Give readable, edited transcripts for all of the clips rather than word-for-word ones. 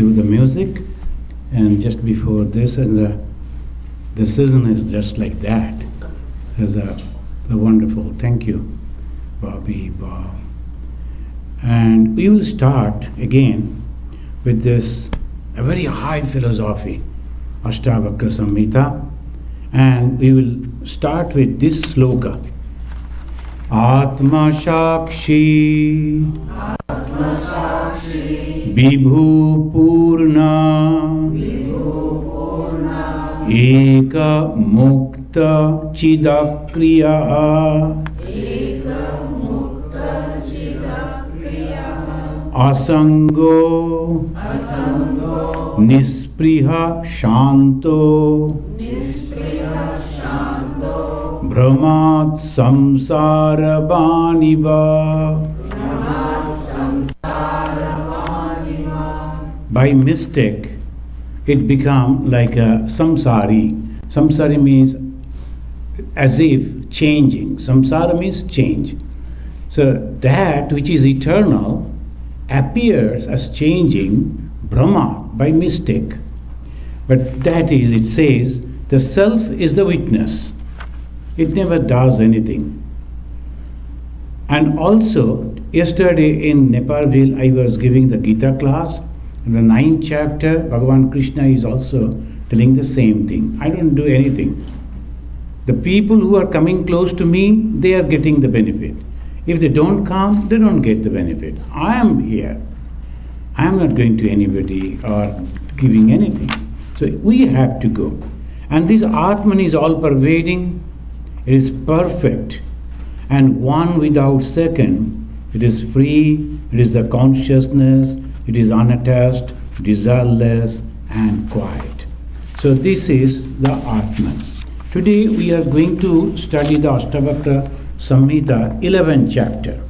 to the music, and just before this, and the season is just like that. There's a wonderful. Thank you, Bobby, Bob. And we will start again with this a very high philosophy, Astavakra Samhita, and we will start with this sloka. Atma Shakshi Vibhu Purna Eka Mukta Chidakriya Asango Nispriha Shanto Brahmat Samsara Baniva. By mistake, it become like a samsari. Samsari means as if changing. Samsara means change. So that which is eternal appears as changing Brahma by mistake. But that is, it says, the self is the witness. It never does anything. And also, yesterday in Nepalville, I was giving the Gita class. In the 9th chapter, Bhagavan Krishna is also telling the same thing. I don't do anything. The people who are coming close to me, they are getting the benefit. If they don't come, they don't get the benefit. I am here. I am not going to anybody or giving anything. So we have to go. And this Atman is all-pervading. It is perfect. And one without second. It is free. It is the consciousness. It is unattached, desireless, and quiet. So this is the Atman. Today we are going to study the Astavakra Samhita, 11th chapter.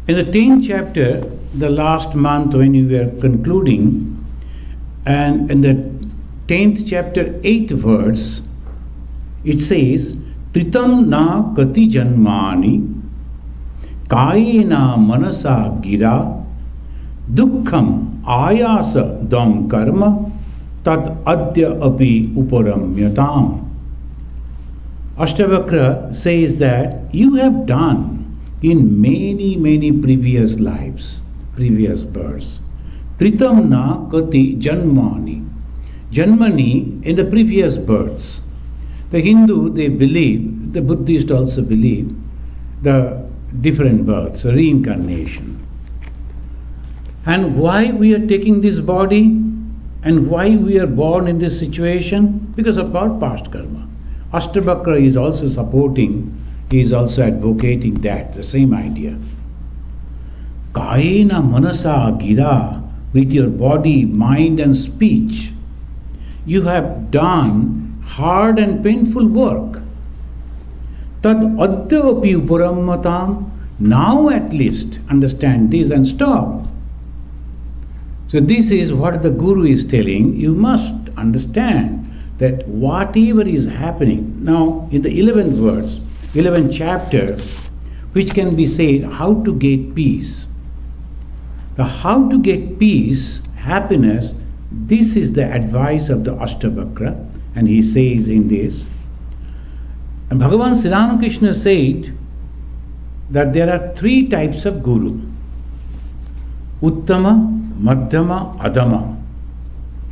In the 10th chapter, the last month when we were concluding, and in the 10th chapter, 8th verse, it says, Tritam na kati janmani Kayena manasa gira dukkham ayasa dam karma tad adya api uparamyatam. Astavakra says that you have done in many previous lives, previous births. Tritam na kati janmani. Janmani in the previous births. The Hindu, they believe, the Buddhist also believe, the different births, reincarnation. And why we are taking this body and why we are born in this situation? Because of our past karma. Astavakra is also supporting, he is also advocating that, the same idea. Kayena manasa gira, with your body, mind and speech, you have done hard and painful work. Tad adyapi uparammatam. Now at least understand this and stop. So this is what the Guru is telling. You must understand that whatever is happening. Now in the 11th verse, 11th chapter, which can be said how to get peace. The how to get peace, happiness, this is the advice of the Astavakra, and he says in this. And Bhagavan Sri Ramakrishna said that there are 3 types of Guru. Uttama, Madhyama, Adama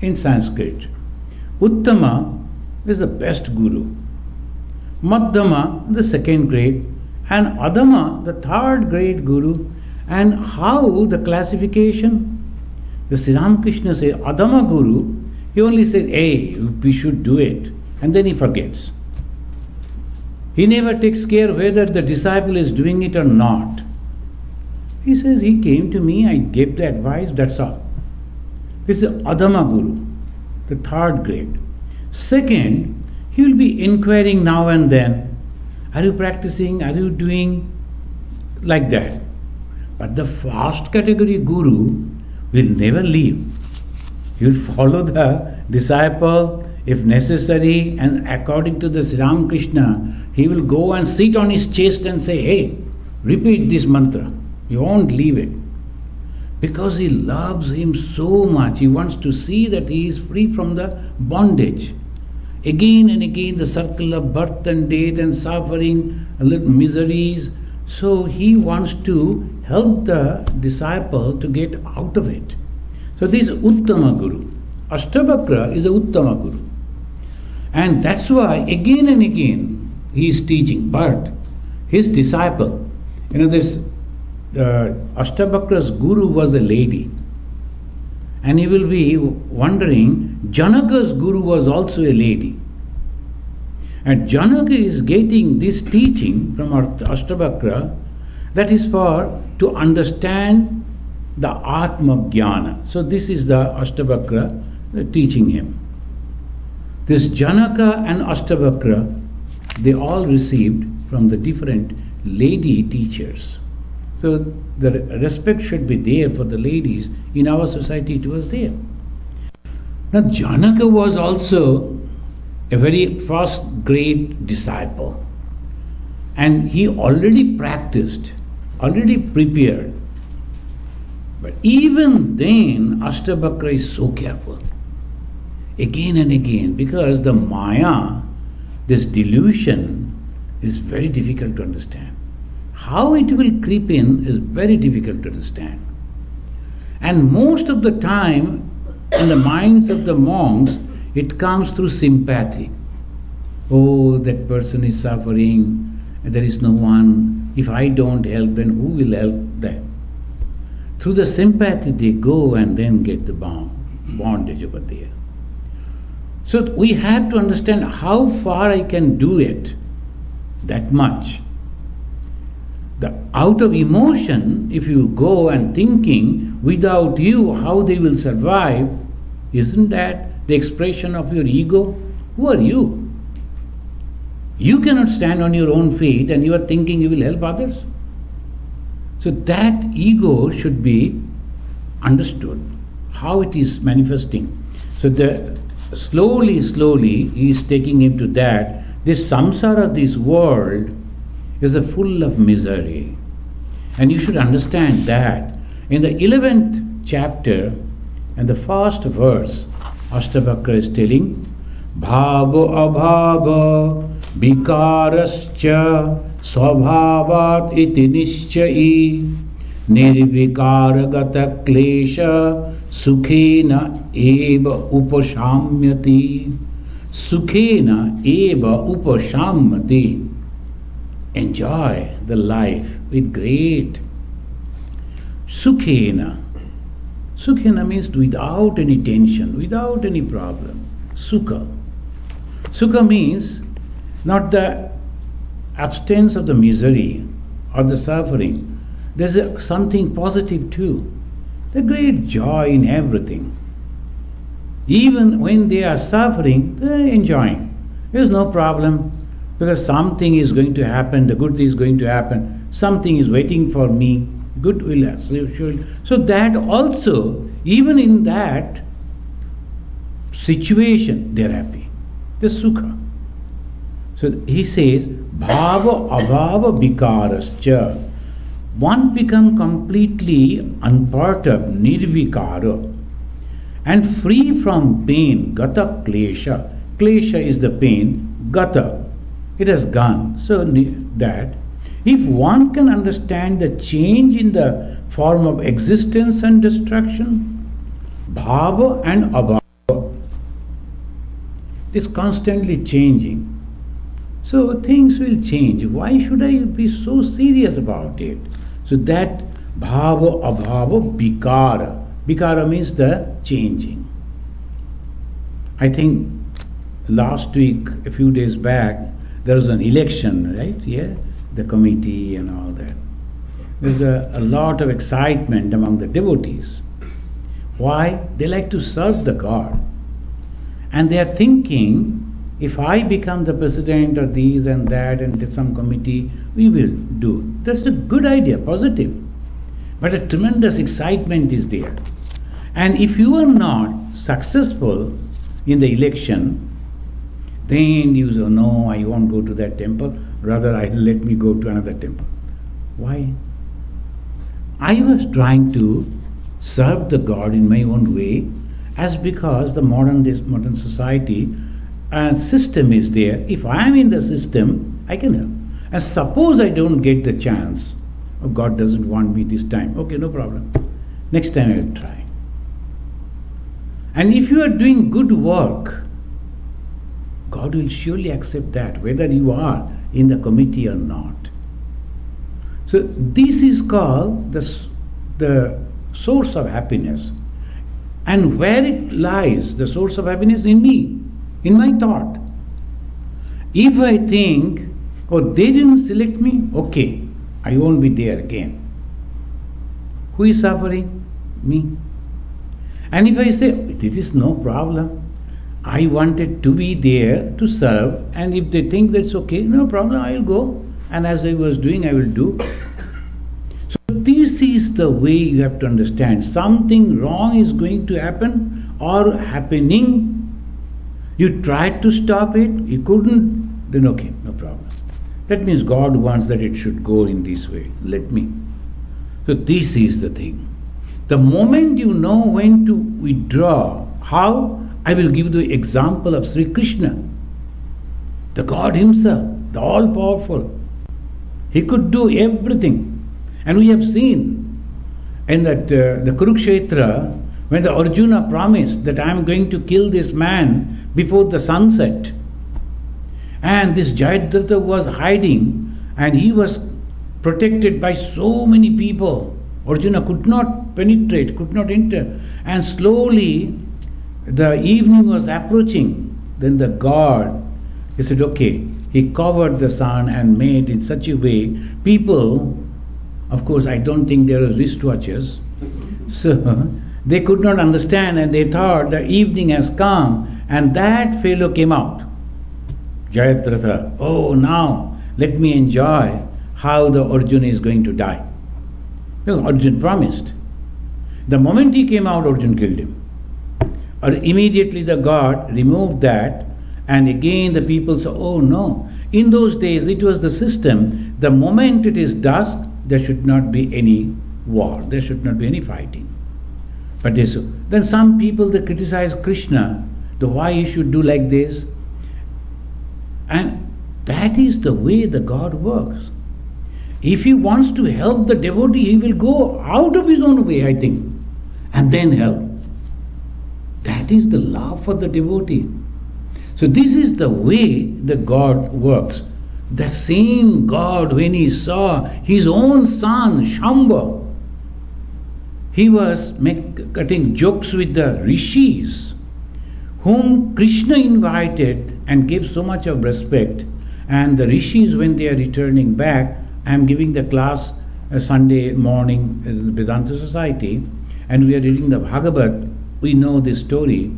in Sanskrit. Uttama is the best Guru. Madhyama, the 2nd grade, and Adama, the 3rd grade Guru. And how the classification? The Sri Ramakrishna says, Adama Guru, he only says, hey, we should do it, and then he forgets. He never takes care whether the disciple is doing it or not. He says, he came to me, I gave the advice, that's all. This is Adama Guru, the 3rd grade. 2nd, he will be inquiring now and then. Are you practicing? Are you doing? Like that. But the first category Guru will never leave. He will follow the disciple if necessary, and according to the Sri Ramakrishna, he will go and sit on his chest and say, hey, repeat this mantra. You won't leave it. because he loves him so much. He wants to see that he is free from the bondage. Again and again, the circle of birth and death and suffering, little miseries. So he wants to help the disciple to get out of it. So this is Uttama Guru. Astavakra is a Uttama Guru. And that's why again and again he is teaching. But his disciple, this Astavakra's guru was a lady. And he will be wondering, Janaka's guru was also a lady. And Janaka is getting this teaching from Astavakra, that is to understand the Atma Jnana. So this is the Astavakra teaching him. This Janaka and Astavakra, they all received from the different lady teachers. So the respect should be there for the ladies. In our society it was there. Now Janaka was also a very first grade disciple. And he already practiced, already prepared. But even then Astavakra is so careful. Again and again, because the Maya, this delusion, is very difficult to understand. How it will creep in is very difficult to understand. And most of the time, in the minds of the monks, it comes through sympathy. Oh, that person is suffering, there is no one. If I don't help, then who will help them? Through the sympathy they go and then get the bondage over there. So we have to understand how far I can do it, that much. Out of emotion, if you go and thinking, without you, how they will survive, isn't that the expression of your ego? Who are you? You cannot stand on your own feet and you are thinking you will help others. So that ego should be understood, how it is manifesting. So slowly he is taking him to that. This samsara, this world, is full of misery. And you should understand that. In the 11th chapter and the first verse, Astavakra is telling, Bhava abhava vikarascha swabhavat iti nishchai nirvikaragata klesha sukhena eva upashamyati. Sukhena eva upashamyati. Enjoy the life with great sukhena. Sukhena means without any tension, without any problem. Sukha. Sukha means not the absence of the misery or the suffering. There's something positive too. The great joy in everything. Even when they are suffering, they are enjoying. There's no problem. Because something is going to happen, the good is going to happen, something is waiting for me, good will as usual. So that also, even in that situation, they are happy. The sukha. So he says, bhava abhava vikarascha. One become completely unperturbed, nirvikara, and free from pain, gata klesha. Klesha is the pain, gata. It has gone. So that if one can understand the change in the form of existence and destruction, bhava and abhava, it's constantly changing. So things will change. Why should I be so serious about it? So that bhava abhava vikara. Vikara means the changing. I think last week, a few days back, there was an election, right? Yeah, the committee and all that. There's a lot of excitement among the devotees. Why? They like to serve the God. And they are thinking, if I become the president or these and that and some committee, we will do. That's a good idea, positive. But a tremendous excitement is there. And if you are not successful in the election, then you say, no, I won't go to that temple, rather let me go to another temple. Why? I was trying to serve the God in my own way, as because the modern society system is there. If I am in the system, I can help. And suppose I don't get the chance, or God doesn't want me this time, okay, no problem. Next time I will try. And if you are doing good work, God will surely accept that, whether you are in the committee or not. So this is called the source of happiness. And where it lies, the source of happiness? In me, in my thought. If I think, oh, they didn't select me, okay, I won't be there again. Who is suffering? Me. And if I say, it is no problem, I wanted to be there to serve, and if they think that's okay, no problem, I will go. And as I was doing, I will do. So this is the way you have to understand. Something wrong is going to happen or happening. You tried to stop it, you couldn't, then okay, no problem. That means God wants that it should go in this way. Let me. So this is the thing. The moment you know when to withdraw, how? I will give the example of Sri Krishna, the God himself, the all-powerful. He could do everything. And we have seen in that the Kurukshetra, when the Arjuna promised that I am going to kill this man before the sunset, and this Jayadratha was hiding, and he was protected by so many people. Arjuna could not penetrate, could not enter. And slowly the evening was approaching. Then the God, he said, okay, he covered the sun and made in such a way, people, of course I don't think there was wristwatches, so they could not understand, and they thought the evening has come, and that fellow came out. Jayadratha, oh, now let me enjoy how the Arjuna is going to die. No, Arjuna promised. The moment he came out, Arjuna killed him. Or immediately the God removed that, and again the people said, oh no. In those days it was the system, the moment it is dusk, there should not be any war, there should not be any fighting. But then some people, they criticize Krishna, why he should do like this. And that is the way the God works. If he wants to help the devotee, he will go out of his own way, I think, and then help. That is the love for the devotee. So this is the way the God works. The same God, when he saw his own son, Shamba, he was cutting jokes with the rishis, whom Krishna invited and gave so much of respect. And the rishis, when they are returning back, I am giving the class Sunday morning in the Vedanta Society, and we are reading the Bhagavad. We know this story.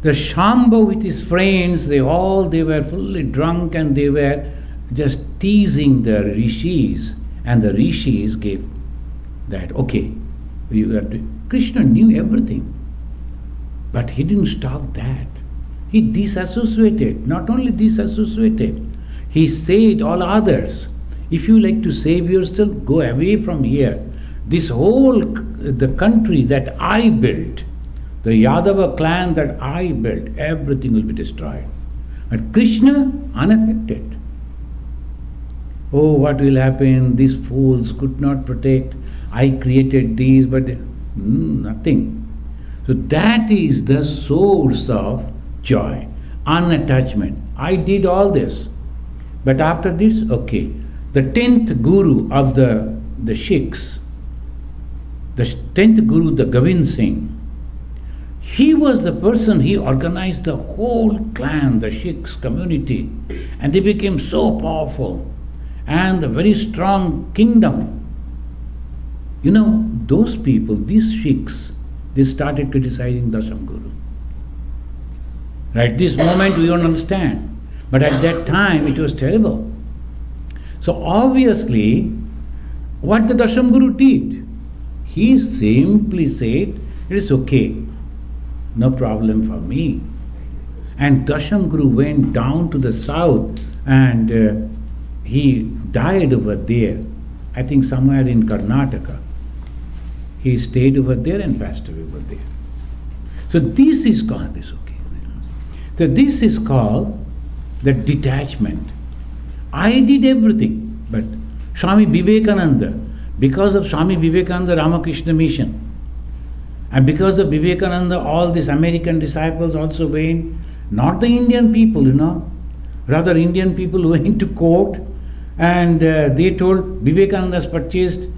The Shamba with his friends, they were fully drunk, and they were just teasing the rishis. And the rishis gave that, okay, you have to. Krishna knew everything. But he didn't stop that. He disassociated, not only disassociated, he said all others, if you like to save yourself, go away from here. This whole, the country that I built, the Yadava clan that I built, everything will be destroyed. But Krishna, unaffected. Oh, what will happen? These fools could not protect. I created these, but nothing. So that is the source of joy, unattachment. I did all this. But after this, okay. The 10th guru of the Sikhs, the 10th guru, the Govind Singh, he was the person, he organized the whole clan, the Sikhs community, and they became so powerful and a very strong kingdom. You know, those people, these Sikhs, they started criticizing Dasham Guru. Right, this moment we don't understand. But at that time it was terrible. So obviously, what the Dasham Guru did, he simply said, it is okay, no problem for me. And Dasham Guru went down to the south, and he died over there, I think somewhere in Karnataka. He stayed over there and passed away over there. So this is called this, okay. So this is called the detachment. I did everything, but Swami Vivekananda, because of Swami Vivekananda Ramakrishna mission, and because of Vivekananda, all these American disciples also went, not the Indian people, rather Indian people went to court, and they told Vivekananda has purchased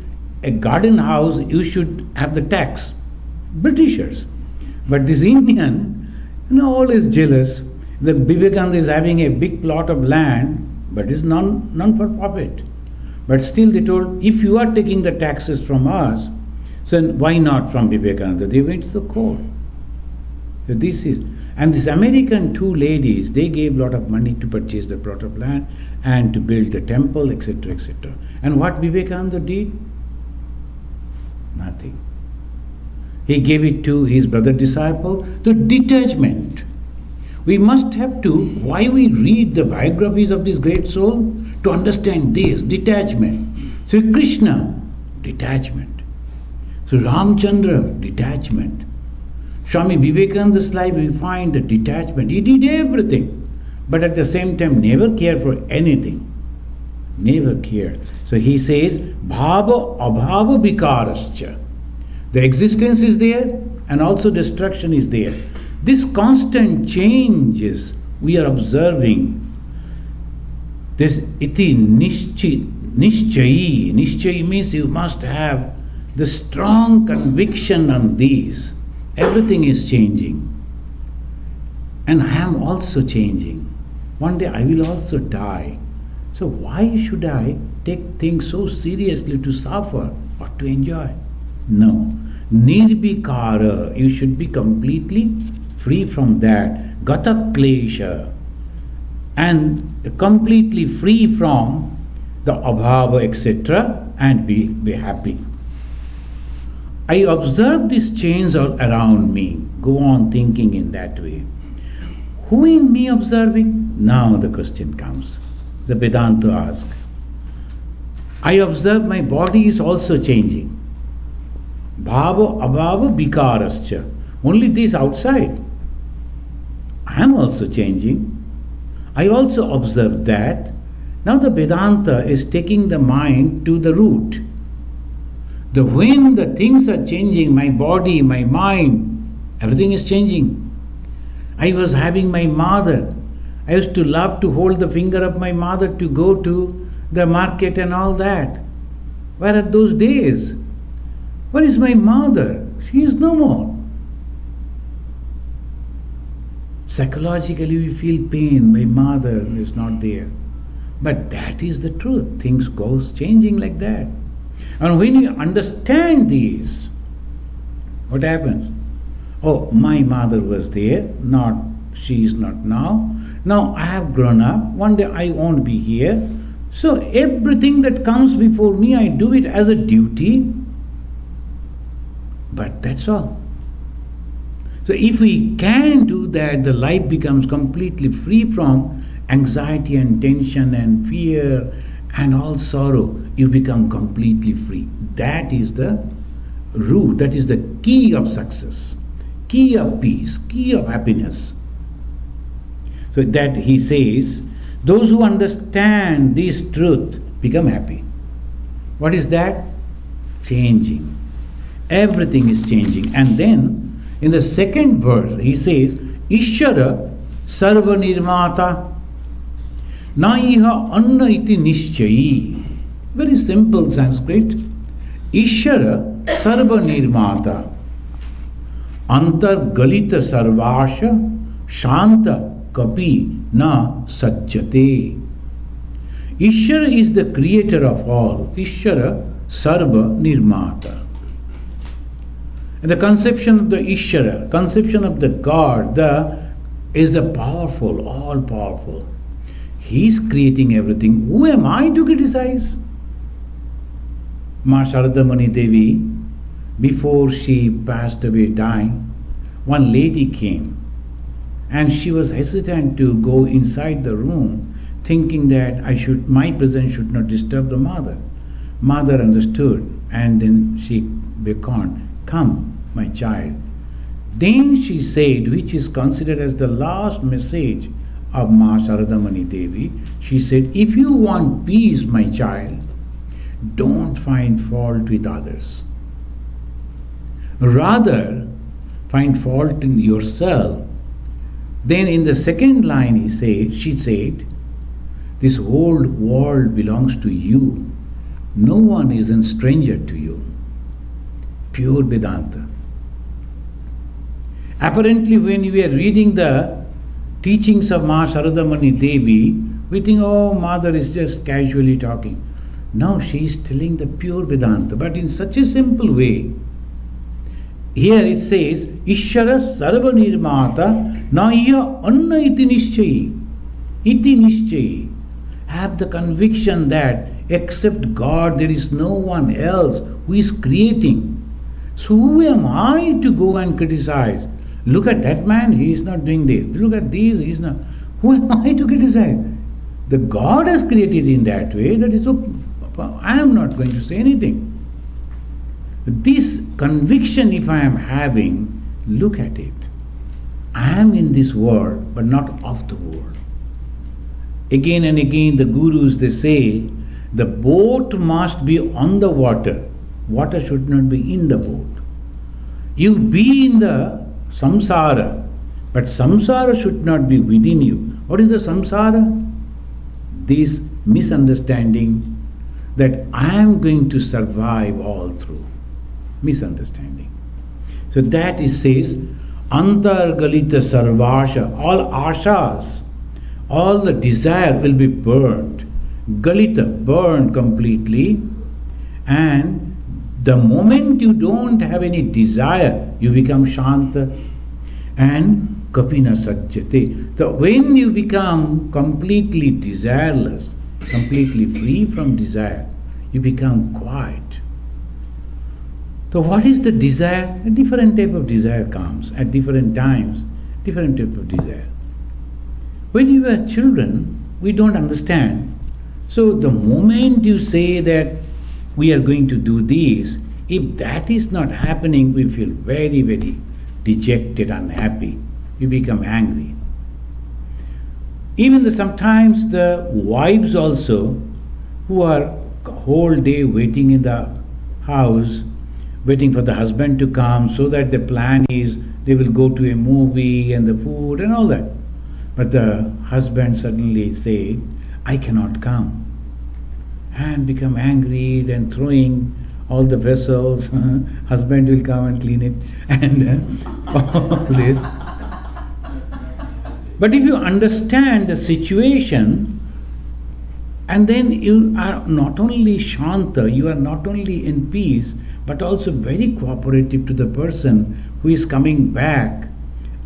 a garden house, you should have the tax. Britishers. But this Indian, always jealous. The Vivekananda is having a big plot of land, but it's none for profit. But still they told, if you are taking the taxes from us, so why not from Vivekananda? They went to the court. So this is, and these American two ladies, they gave a lot of money to purchase the plot of land and to build the temple, etc., etc. And what Vivekananda did? Nothing. He gave it to his brother disciple, the detachment. We must have to, why we read the biographies of this great soul? To understand this, detachment. So Krishna, detachment. So Ramchandra, detachment. Swami Vivekananda's life, we find the detachment. He did everything, but at the same time never cared for anything. Never cared. So he says, bhava abhava vikarascha. The existence is there and also destruction is there. This constant changes we are observing. This iti nishchayi. Nishchayi means you must have the strong conviction on these. Everything is changing. And I am also changing. One day I will also die. So why should I take things so seriously to suffer or to enjoy? No. Nirbhikara, you should be completely free from that. Gata klesha. And completely free from the abhava, etc. and be happy. I observe these changes all around me. Go on thinking in that way. Who in me observing? Now the question comes. The Vedanta asks. I observe my body is also changing. Bhava, abhava, vikarascha. Only this outside. I am also changing. I also observe that. Now the Vedanta is taking the mind to the root. When the things are changing, my body, my mind, everything is changing. I was having my mother. I used to love to hold the finger of my mother to go to the market and all that. Where are those days? Where is my mother? She is no more. Psychologically we feel pain, my mother is not there. But that is the truth. Things goes changing like that. And when you understand these, what happens? Oh, my mother was there, she is not now. Now I have grown up, one day I won't be here. So everything that comes before me, I do it as a duty. But that's all. So if we can do that, the life becomes completely free from anxiety and tension and fear and all sorrow. You become completely free. That is the root, that is the key of success, key of peace, key of happiness. So that he says, those who understand this truth become happy. What is that? Changing. Everything is changing. And then in the second verse he says, Ishvara sarva nirmata na iha anna iti nishchayi. Very simple Sanskrit. Ishvara sarva nirmata antar galita sarvasha shanta kapi na sajjate. Ishvara is the creator of all. Ishvara sarva nirmata. And the conception of the Ishvara, conception of the God, is the powerful, all powerful. He is creating everything. Who am I to criticize? Ma Sharada Mani Devi, before she passed away dying, one lady came and she was hesitant to go inside the room, thinking that my presence should not disturb the mother. Mother understood, and then she beckon, come, my child. Then she said, which is considered as the last message of Ma Sharadamani Devi, she said, if you want peace, my child, don't find fault with others. Rather, find fault in yourself. Then in the second line she said, this whole world belongs to you. No one is a stranger to you. Pure Vedanta. Apparently, when we are reading the teachings of Ma Sharadamani Devi, we think, oh, Mother is just casually talking. No, she is telling the pure Vedanta, but in such a simple way. Here it says, Ishara Sarva Nirmata Naya Anna Iti Nishchayi. Iti Nishchayi. Have the conviction that except God there is no one else who is creating. So who am I to go and criticize? Look at that man, he is not doing this. Look at these, he is not. Who am I to criticize? The God has created in that way, that is so. I am not going to say anything. This conviction, if I am having, look at it. I am in this world, but not of the world. Again and again, the gurus, they say, the boat must be on the water. Water should not be in the boat. You be in the samsara, but samsara should not be within you. What is the samsara? This misunderstanding that I am going to survive all through. Misunderstanding. So that it says, Antargalita Sarvasha, all ashas, all the desire will be burnt. Galita, burned completely. And the moment you don't have any desire, you become Shanta and Kapina Sajjate. So when you become completely desireless, completely free from desire, you become quiet. So what is the desire? A different type of desire comes at different times, different type of desire. When you are children, we don't understand. So the moment you say that we are going to do this, if that is not happening, we feel very, very dejected, unhappy. We become angry. Even sometimes the wives also, who are whole day waiting in the house, waiting for the husband to come, so that the plan is they will go to a movie and the food and all that. But the husband suddenly say, I cannot come. And become angry, then throwing all the vessels. Husband will come and clean it. And all this. But if you understand the situation, and then you are not only Shanta, you are not only in peace, but also very cooperative to the person who is coming back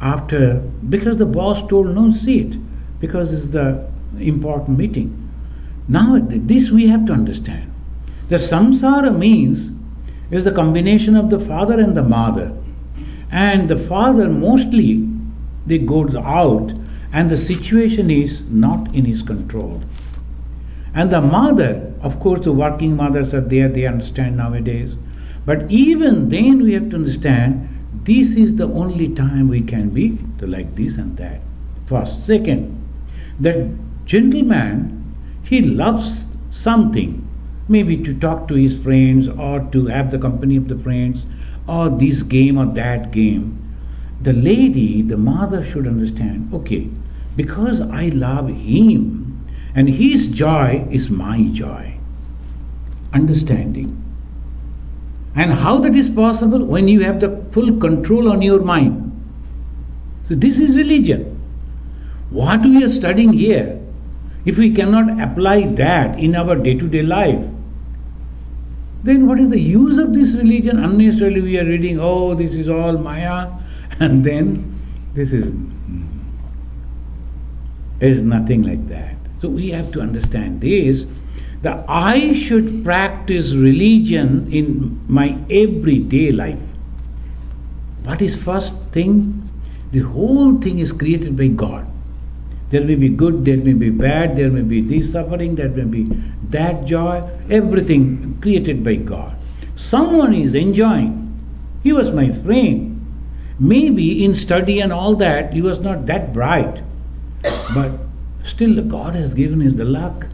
after, because the boss told no seat, because it's the important meeting. Now this we have to understand. The samsara means is the combination of the father and the mother. And the father mostly, they go out and the situation is not in his control. And the mother, of course the working mothers are there, they understand nowadays. But even then we have to understand this is the only time we can be to like this and that. First. Second, that gentleman, he loves something, maybe to talk to his friends or to have the company of the friends or this game or that game. The lady, the mother should understand, okay, because I love him and his joy is my joy. Understanding. And how that is possible? When you have the full control on your mind. So this is religion. What we are studying here, if we cannot apply that in our day-to-day life, then what is the use of this religion? Unnecessarily we are reading, oh, this is all Maya, and then this is nothing like that. So we have to understand this, that I should practice religion in my everyday life. What is first thing? The whole thing is created by God. There may be good, there may be bad, there may be this suffering, there may be that joy, everything created by God. Someone is enjoying. He was my friend. Maybe in study and all that, he was not that bright. But still, God has given us the luck.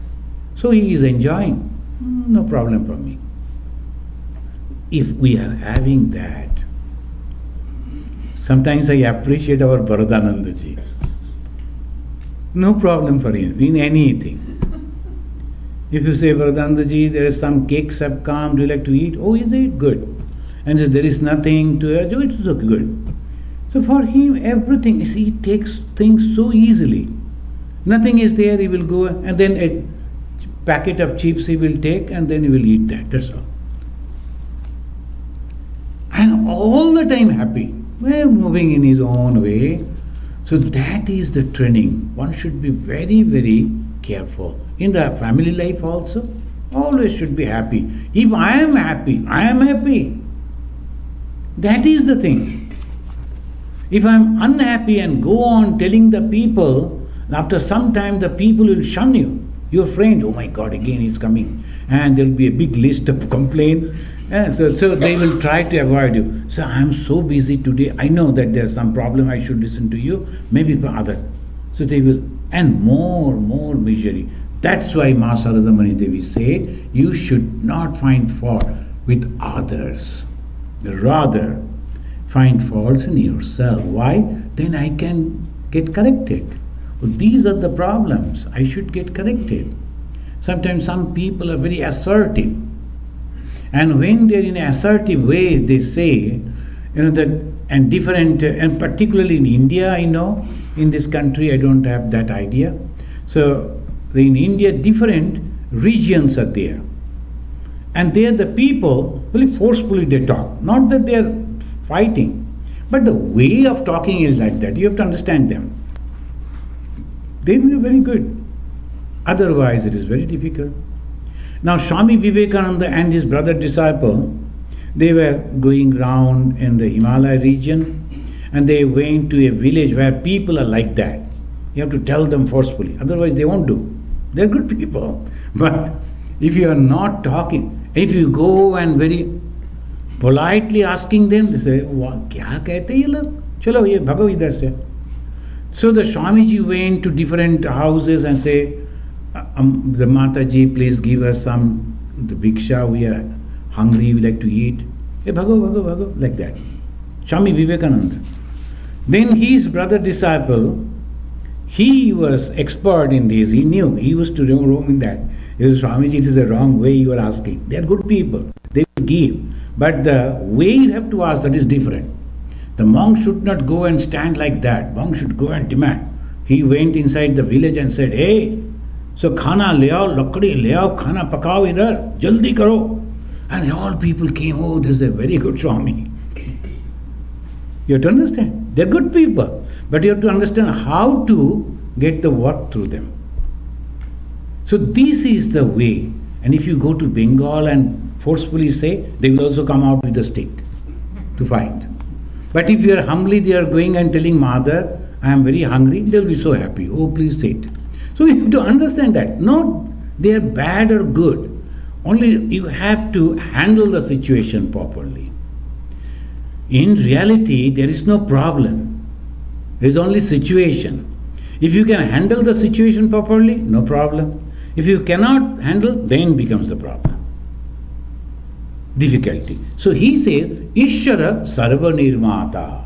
So he is enjoying. No problem for me. If we are having that, sometimes I appreciate our Bharatananda ji. No problem for him in anything. If you say, Bharatananda ji, there is some cakes have come, do you like to eat? Oh, is it? Good. And says, there is nothing to do, it is okay, good. So for him, everything, he takes things so easily. Nothing is there, he will go, and then a packet of chips he will take, and then he will eat that, that's all. And all the time happy, moving in his own way. So that is the training. One should be very, very careful. In the family life also, always should be happy. If I am happy, I am happy. That is the thing. If I am unhappy and go on telling the people, after some time the people will shun you. Your friend, oh my God, again he's coming. And there will be a big list of complaints. So they will try to avoid you. So I am so busy today. I know that there's some problem. I should listen to you. Maybe for other. So they will, and more misery. That's why Ma Sarada Mani Devi said, you should not find fault with others. Rather, find faults in yourself. Why? Then I can get corrected. Well, these are the problems. I should get corrected. Sometimes some people are very assertive. And when they're in an assertive way, they say, that, and different, and particularly in India, I know, in this country I don't have that idea. So in India, different regions are there. And there the people, very forcefully they talk. Not that they are fighting, but the way of talking is like that. You have to understand them. They will be very good. Otherwise, it is very difficult. Now, Swami Vivekananda and his brother disciple, they were going round in the Himalaya region, and they went to a village where people are like that. You have to tell them forcefully, otherwise they won't do. They're good people. But if you are not talking, if you go and very politely asking them, they say, kya kehte ye log? Chalo, ye bhago idhar se. So the Swamiji went to different houses and say, the Mataji, please give us some the bhiksha, we are hungry, we like to eat. Hey, bhago, like that. Swami Vivekananda. Then his brother disciple, he was expert in this, he knew, he used to roam in that. He said, Swamiji, it is the wrong way you are asking. They are good people, they will give. But the way you have to ask, that is different. The monk should not go and stand like that. Monk should go and demand. He went inside the village and said, hey, so khana le aao, lakdi le aao, khana pakao idhar, jaldi karo. And all people came, oh, this is a very good Swami. You have to understand, they're good people. But you have to understand how to get the work through them. So this is the way. And if you go to Bengal and forcefully say, they will also come out with a stick to fight. But if you are humbly, they are going and telling Mother, I am very hungry, they will be so happy. Oh, please sit. So you have to understand that. Not they are bad or good. Only you have to handle the situation properly. In reality, there is no problem. There is only situation. If you can handle the situation properly, no problem. If you cannot handle, then becomes the problem. Difficulty. So he says, Ishvara Sarva Nirmata.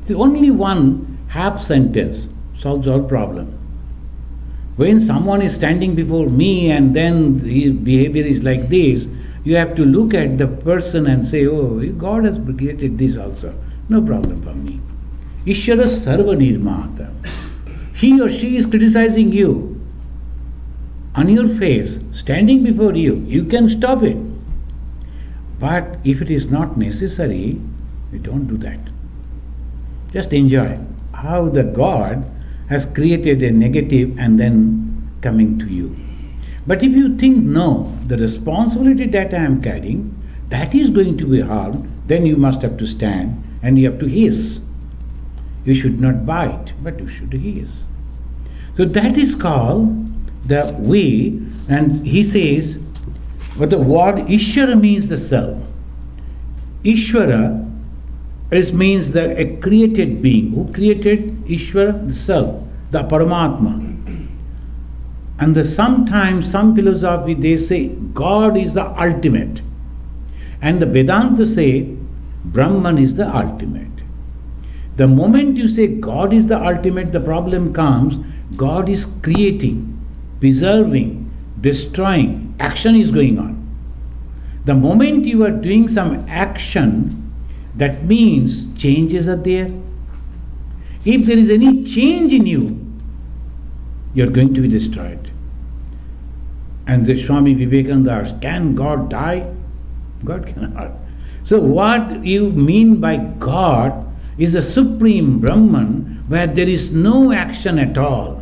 It's only one half sentence solves all problem. When someone is standing before me and then his behavior is like this, you have to look at the person and say, oh, God has created this also. No problem for me. Ishvara Sarva Nirmata. He or she is criticizing you on your face, standing before you. You can stop it. But if it is not necessary, you don't do that. Just enjoy how the God has created a negative and then coming to you. But if you think, no, the responsibility that I am carrying, that is going to be harmed, then you must have to stand and you have to hiss. You should not bite, but you should hiss. So that is called the way, and he says, but the word Ishvara means the self. Ishvara means a created being. Who created Ishvara? The Self, the Paramatma. And sometimes some philosophy they say God is the ultimate. And the Vedanta say Brahman is the ultimate. The moment you say God is the ultimate, the problem comes. God is creating, preserving, destroying. Action is going on. The moment you are doing some action, that means changes are there. If there is any change in you, you are going to be destroyed. And the Swami Vivekananda asked, can God die? God cannot. So what you mean by God is the supreme Brahman where there is no action at all.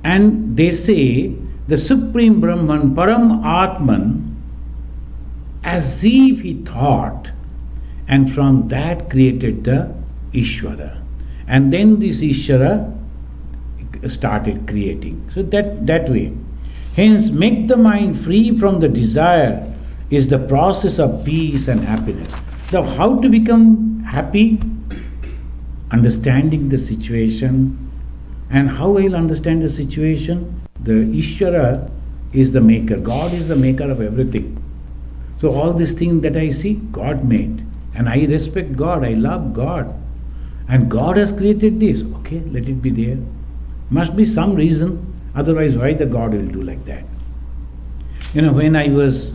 And they say the supreme Brahman, Paramatman, as if he thought, and from that created the Ishvara. And then this Ishvara started creating. So that way. Hence, make the mind free from the desire is the process of peace and happiness. Now, how to become happy? Understanding the situation. And how I'll understand the situation? The Ishvara is the maker. God is the maker of everything. So all these things that I see, God made. And I respect God, I love God. And God has created this. Okay, let it be there. Must be some reason. Otherwise, why the God will do like that? When I was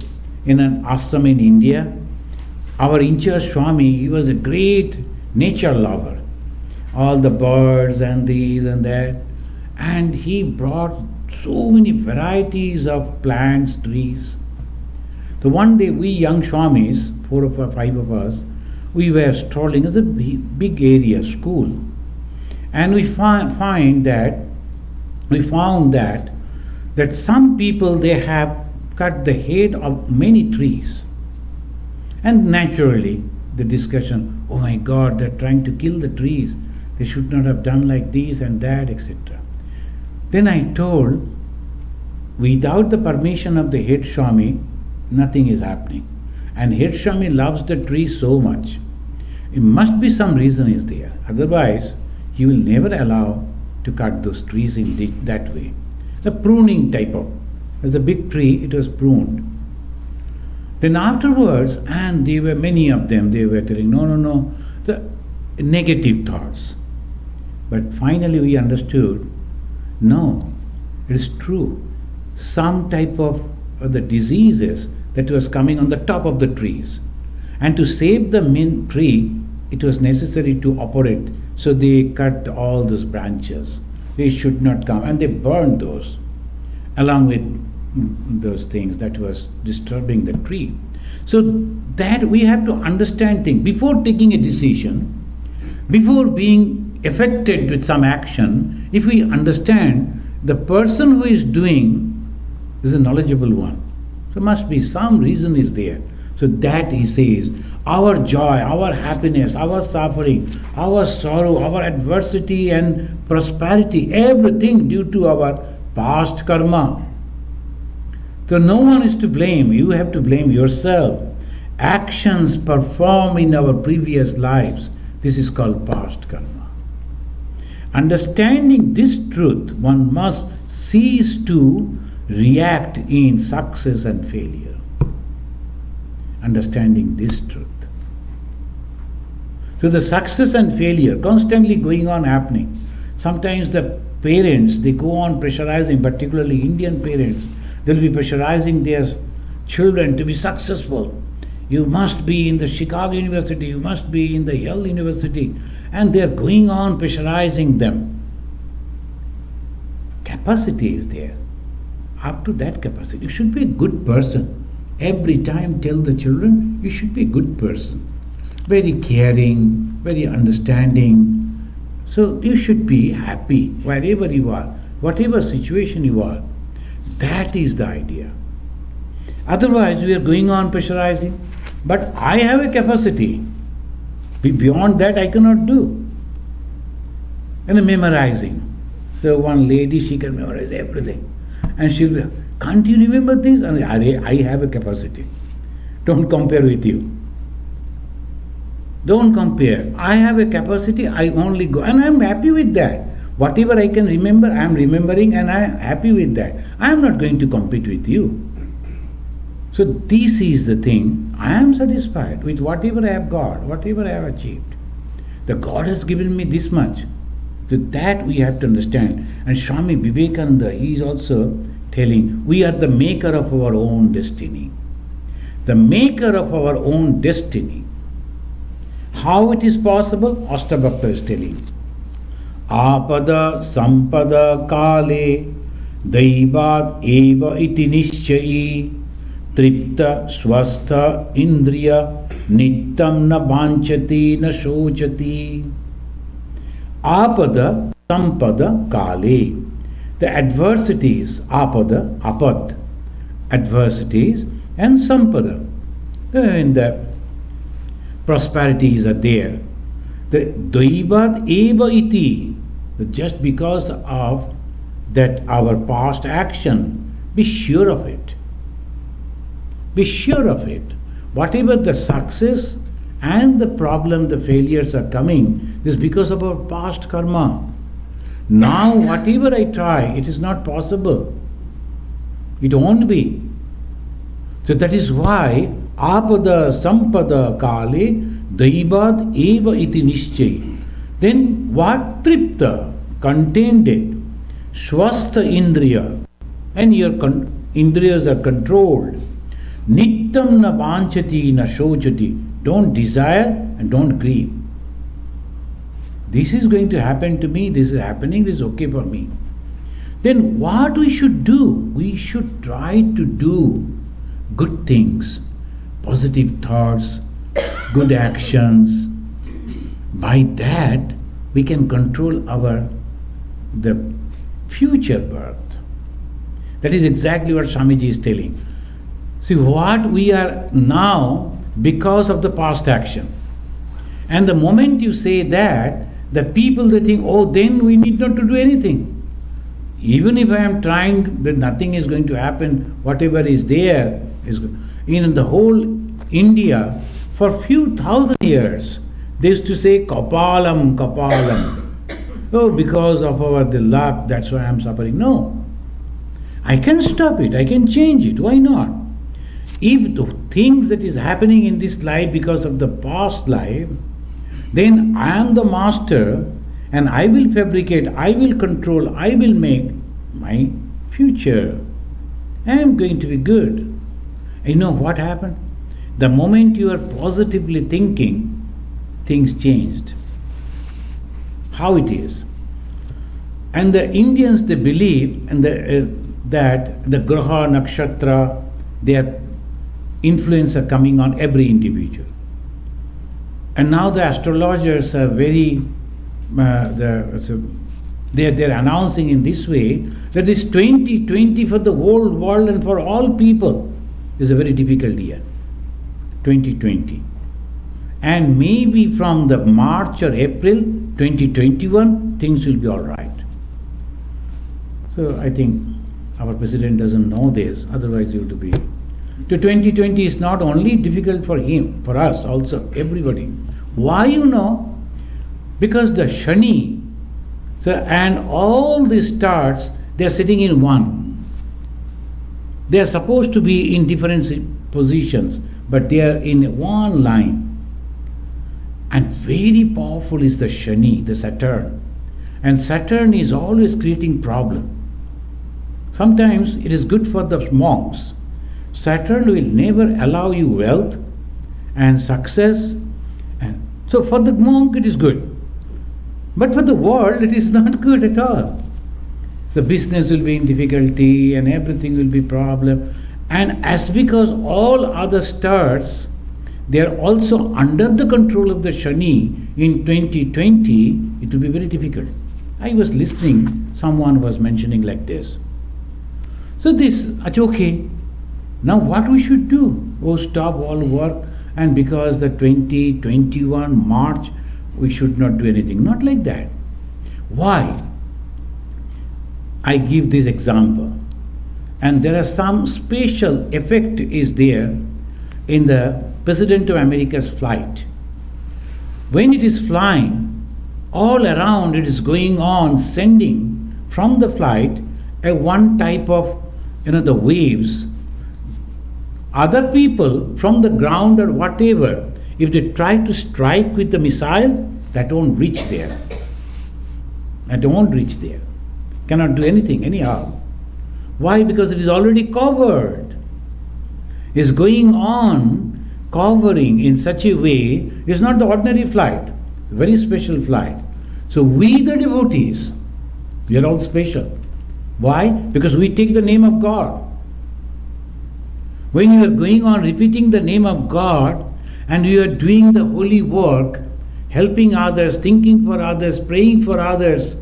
in an ashram in India, our in-charge Swami, he was a great nature lover. All the birds and these and that. And he brought so many varieties of plants, trees. So one day we young Swamis, 4 or 5 of us, we were strolling. It's a big area, school. And we found that some people, they have cut the head of many trees. And naturally, the discussion, oh my God, they're trying to kill the trees. They should not have done like this and that, etc. Then I told, without the permission of the head Swami, nothing is happening. And head Swami loves the tree so much. It must be some reason is there. Otherwise, he will never allow to cut those trees in that way. The pruning type of. As a big tree, it was pruned. Then afterwards, and there were many of them, they were telling, no, the negative thoughts. But finally we understood, no, it is true. Some type of the diseases that was coming on the top of the trees. And to save the main tree, it was necessary to operate. So they cut all those branches. They should not come. And they burned those along with those things that was disturbing the tree. So that we have to understand things. Before taking a decision, before being affected with some action, if we understand the person who is doing is a knowledgeable one. So must be some reason is there. So that he says, our joy, our happiness, our suffering, our sorrow, our adversity and prosperity, everything due to our past karma. So no one is to blame. You have to blame yourself. Actions performed in our previous lives, this is called past karma. Understanding this truth, one must cease to react in success and failure. Understanding this truth. So the success and failure constantly going on happening. Sometimes the parents, they go on pressurizing, particularly Indian parents, they'll be pressurizing their children to be successful. You must be in the Chicago University, you must be in the Yale University, and they're going on pressurizing them. Capacity is there. Up to that capacity, you should be a good person. Every time tell the children, you should be a good person. Very caring, very understanding. So you should be happy wherever you are, whatever situation you are. That is the idea. Otherwise, we are going on pressurizing. But I have a capacity. Beyond that, I cannot do. And memorizing. So one lady, she can memorize everything. And she'll be, can't you remember this? And I have a capacity. Don't compare with you. Don't compare. I have a capacity, I only go, and I am happy with that. Whatever I can remember, I am remembering, and I am happy with that. I am not going to compete with you. So this is the thing. I am satisfied with whatever I have got, whatever I have achieved. The God has given me this much. So that we have to understand. And Swami Vivekananda, he is also telling, we are the maker of our own destiny. The maker of our own destiny. How it is possible? Astavakra is telling. Apada sampada kale daivad eva iti nishchayi tripta swastha indriya nittam na banchati na shochati. Apada sampada kale. The adversities, apada, apad, adversities, and sampada. And the prosperities are there. The daivad eva iti, just because of that our past action, be sure of it. Be sure of it. Whatever the success and the problem, the failures are coming, is because of our past karma. Now whatever I try, it is not possible. It won't be. So that is why apada sampada kale daivad eva iti nishchay. Then what tripta? Contained. Swastha indriya. And your indriyas are controlled. Nittam na banchati na shochati. Don't desire and don't grieve. This is going to happen to me, this is happening, this is okay for me. Then what we should do? We should try to do good things, positive thoughts, good actions. By that we can control the future birth. That is exactly what Swamiji is telling. See, what we are now because of the past action. And the moment you say that, the people, they think, oh, then we need not to do anything. Even if I am trying, that nothing is going to happen, whatever is there is good. In the whole India, for few thousand years, they used to say, Kapalam, Kapalam. Oh, because of the luck, that's why I am suffering. No. I can stop it, I can change it. Why not? If the things that is happening in this life because of the past life, then I am the master and I will fabricate, I will control, I will make my future. I am going to be good. And you know what happened? The moment you are positively thinking, things changed. How it is. And the Indians, they believe that the graha, nakshatra, their influence are coming on every individual. And now the astrologers are very, they're announcing in this way that this 2020 for the whole world and for all people is a very difficult year. 2020. And maybe from the March or April 2021, things will be all right. So I think our president doesn't know this, otherwise he would be. To 2020 is not only difficult for him, for us also, everybody. Why, you know? Because the Shani, so, and all the stars, they are sitting in one. They are supposed to be in different positions, but they are in one line. And very powerful is the Shani, the Saturn. And Saturn is always creating problem. Sometimes it is good for the monks. Saturn will never allow you wealth and success. And so for the monk it is good. But for the world it is not good at all. So business will be in difficulty and everything will be problem. And as because all other stars, they are also under the control of the Shani, in 2020 it will be very difficult. I was listening, someone was mentioning like this. So this, okay. Now what we should do? Oh, stop all work, and because the 2021 March, we should not do anything. Not like that. Why? I give this example. And there are some special effect is there in the President of America's flight. When it is flying, all around it is going on sending from the flight a one type of, the waves. Other people from the ground or whatever, if they try to strike with the missile, that won't reach there. That won't reach there. Cannot do anything anyhow. Why? Because it is already covered. It's going on covering in such a way. It's not the ordinary flight, very special flight. So we the devotees, we are all special. Why? Because we take the name of God. When you are going on repeating the name of God and you are doing the holy work, helping others, thinking for others, praying for others,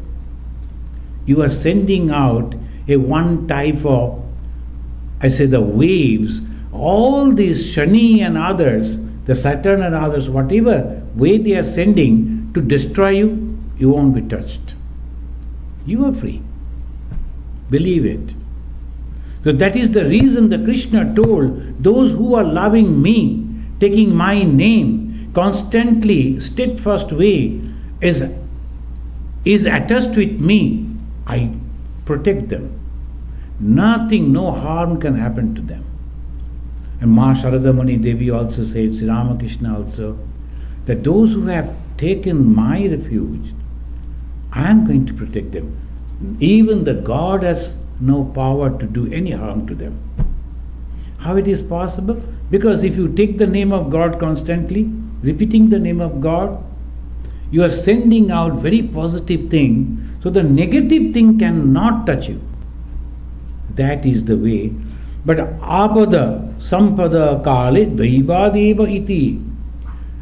you are sending out a one type of, the waves, all these Shani and others, the Saturn and others, whatever way they are sending to destroy you, you won't be touched. You are free. Believe it. So that is the reason the Krishna told those who are loving me, taking my name, constantly, steadfast way, is attached with me, I protect them. Nothing, no harm can happen to them. And Ma Sharada Muni Devi also said, Sri Ramakrishna also, that those who have taken my refuge, I am going to protect them. Even the God has no power to do any harm to them. How it is possible? Because if you take the name of God constantly, repeating the name of God, you are sending out very positive thing, so the negative thing cannot touch you. That is the way. But apada, sampada, kale, dvaibadeva iti.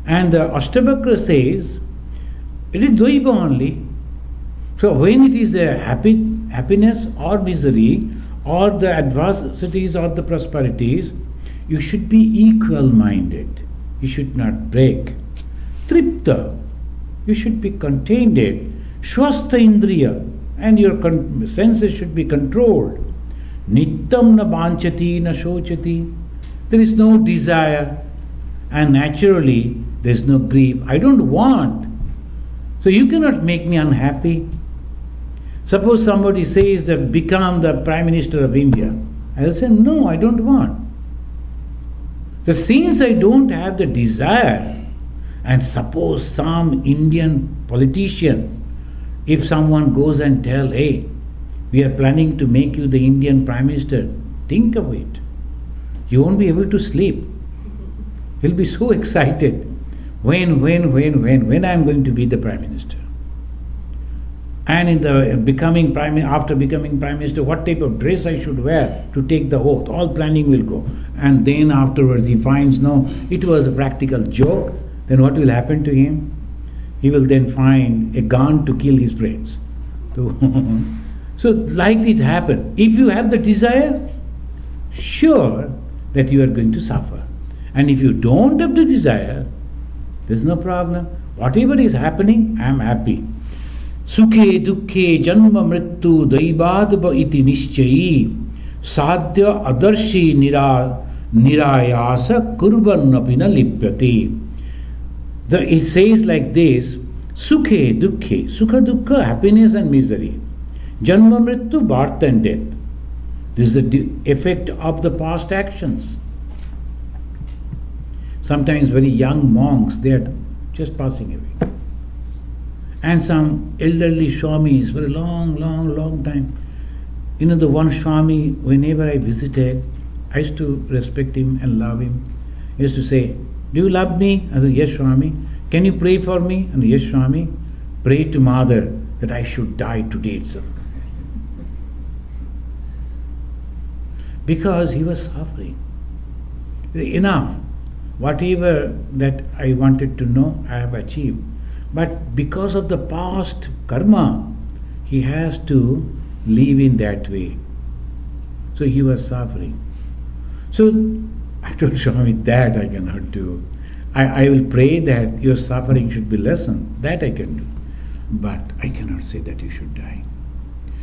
And the Astavakra says, it is dvaiba only. So when it is a happiness or misery, or the adversities or the prosperities, you should be equal-minded. You should not break. Tripta, you should be contained. Shwastha indriya, and your senses should be controlled. Nittam na banchati na shochati. There is no desire, and naturally there is no grief. I don't want. So you cannot make me unhappy. Suppose somebody says that become the Prime Minister of India. I will say, no, I don't want. So since I don't have the desire, and suppose some Indian politician, if someone goes and tell, hey, we are planning to make you the Indian Prime Minister, think of it. You won't be able to sleep. You'll be so excited. When I am going to be the Prime Minister? And in the after becoming Prime Minister, what type of dress I should wear to take the oath? All planning will go. And then afterwards he finds, no, it was a practical joke. Then what will happen to him? He will then find a gun to kill his friends. So like it happened. If you have the desire, sure that you are going to suffer. And if you don't have the desire, there's no problem. Whatever is happening, I am happy. Sukhe dukhe janma mrityu daibadva iti nishchayi sadhya adarshi nirayasa kurvannapi na lipyati. It says like this, Sukhe dukhe, sukha dukkha, happiness and misery. Janma mrityu, birth and death. This is the effect of the past actions. Sometimes very young monks, they are just passing away. And some elderly Swamis for a long time. The one Swami, whenever I visited, I used to respect him and love him. He used to say, do you love me? I said, yes, Swami. Can you pray for me? And yes, Swami. Pray to Mother that I should die today itself. Because he was suffering. Enough. Whatever that I wanted to know, I have achieved. But because of the past karma, he has to live in that way. So he was suffering. So I told Swami, that I cannot do. I will pray that your suffering should be lessened. That I can do. But I cannot say that you should die.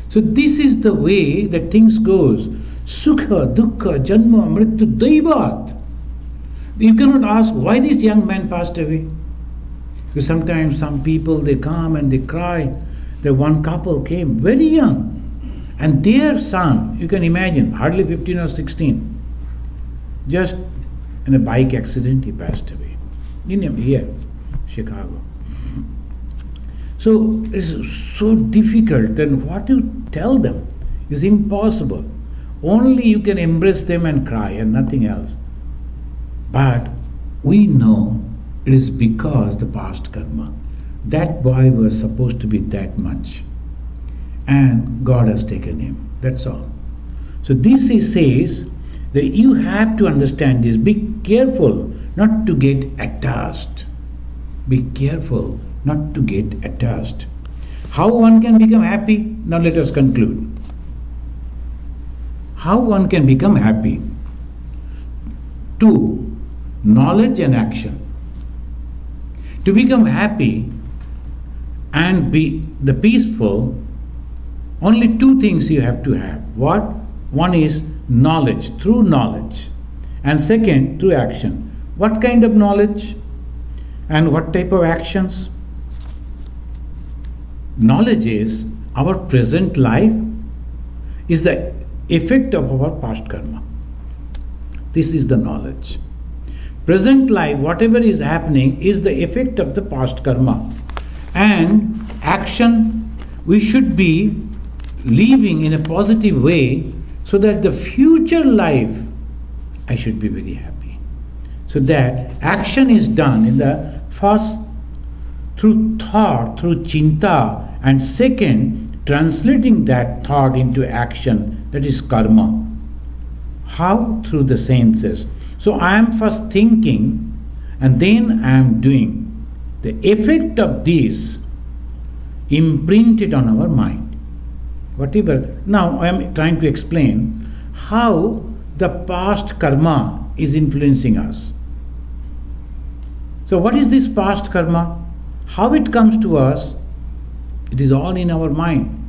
So this is the way that things goes. Sukha, dukkha, janma, mrityu, daivat. You cannot ask why this young man passed away. So sometimes some people, they come and they cry. The one couple came very young, and their son, you can imagine, hardly 15 or 16, just in a bike accident, he passed away. Here, Chicago. So it's so difficult, and what you tell them is impossible. Only you can embrace them and cry and nothing else. But we know it is because the past karma. That boy was supposed to be that much, and God has taken him. That's all. So this he says that you have to understand this. Be careful not to get attached. Be careful not to get attached. How one can become happy? Now let us conclude. How one can become happy? 2. Knowledge and action. To become happy and be the peaceful, only 2 things you have to have. What? One is knowledge, through knowledge. And second, through action. What kind of knowledge? And what type of actions? Knowledge is our present life is the effect of our past karma. This is the knowledge. Present life, whatever is happening, is the effect of the past karma. And action, we should be living in a positive way so that the future life, I should be very happy. So that action is done in the first through thought, through chinta, and second, translating that thought into action, that is karma. How? Through the senses. So I am first thinking and then I am doing. The effect of this imprinted on our mind. Whatever. Now I am trying to explain how the past karma is influencing us. So what is this past karma? How it comes to us? It is all in our mind.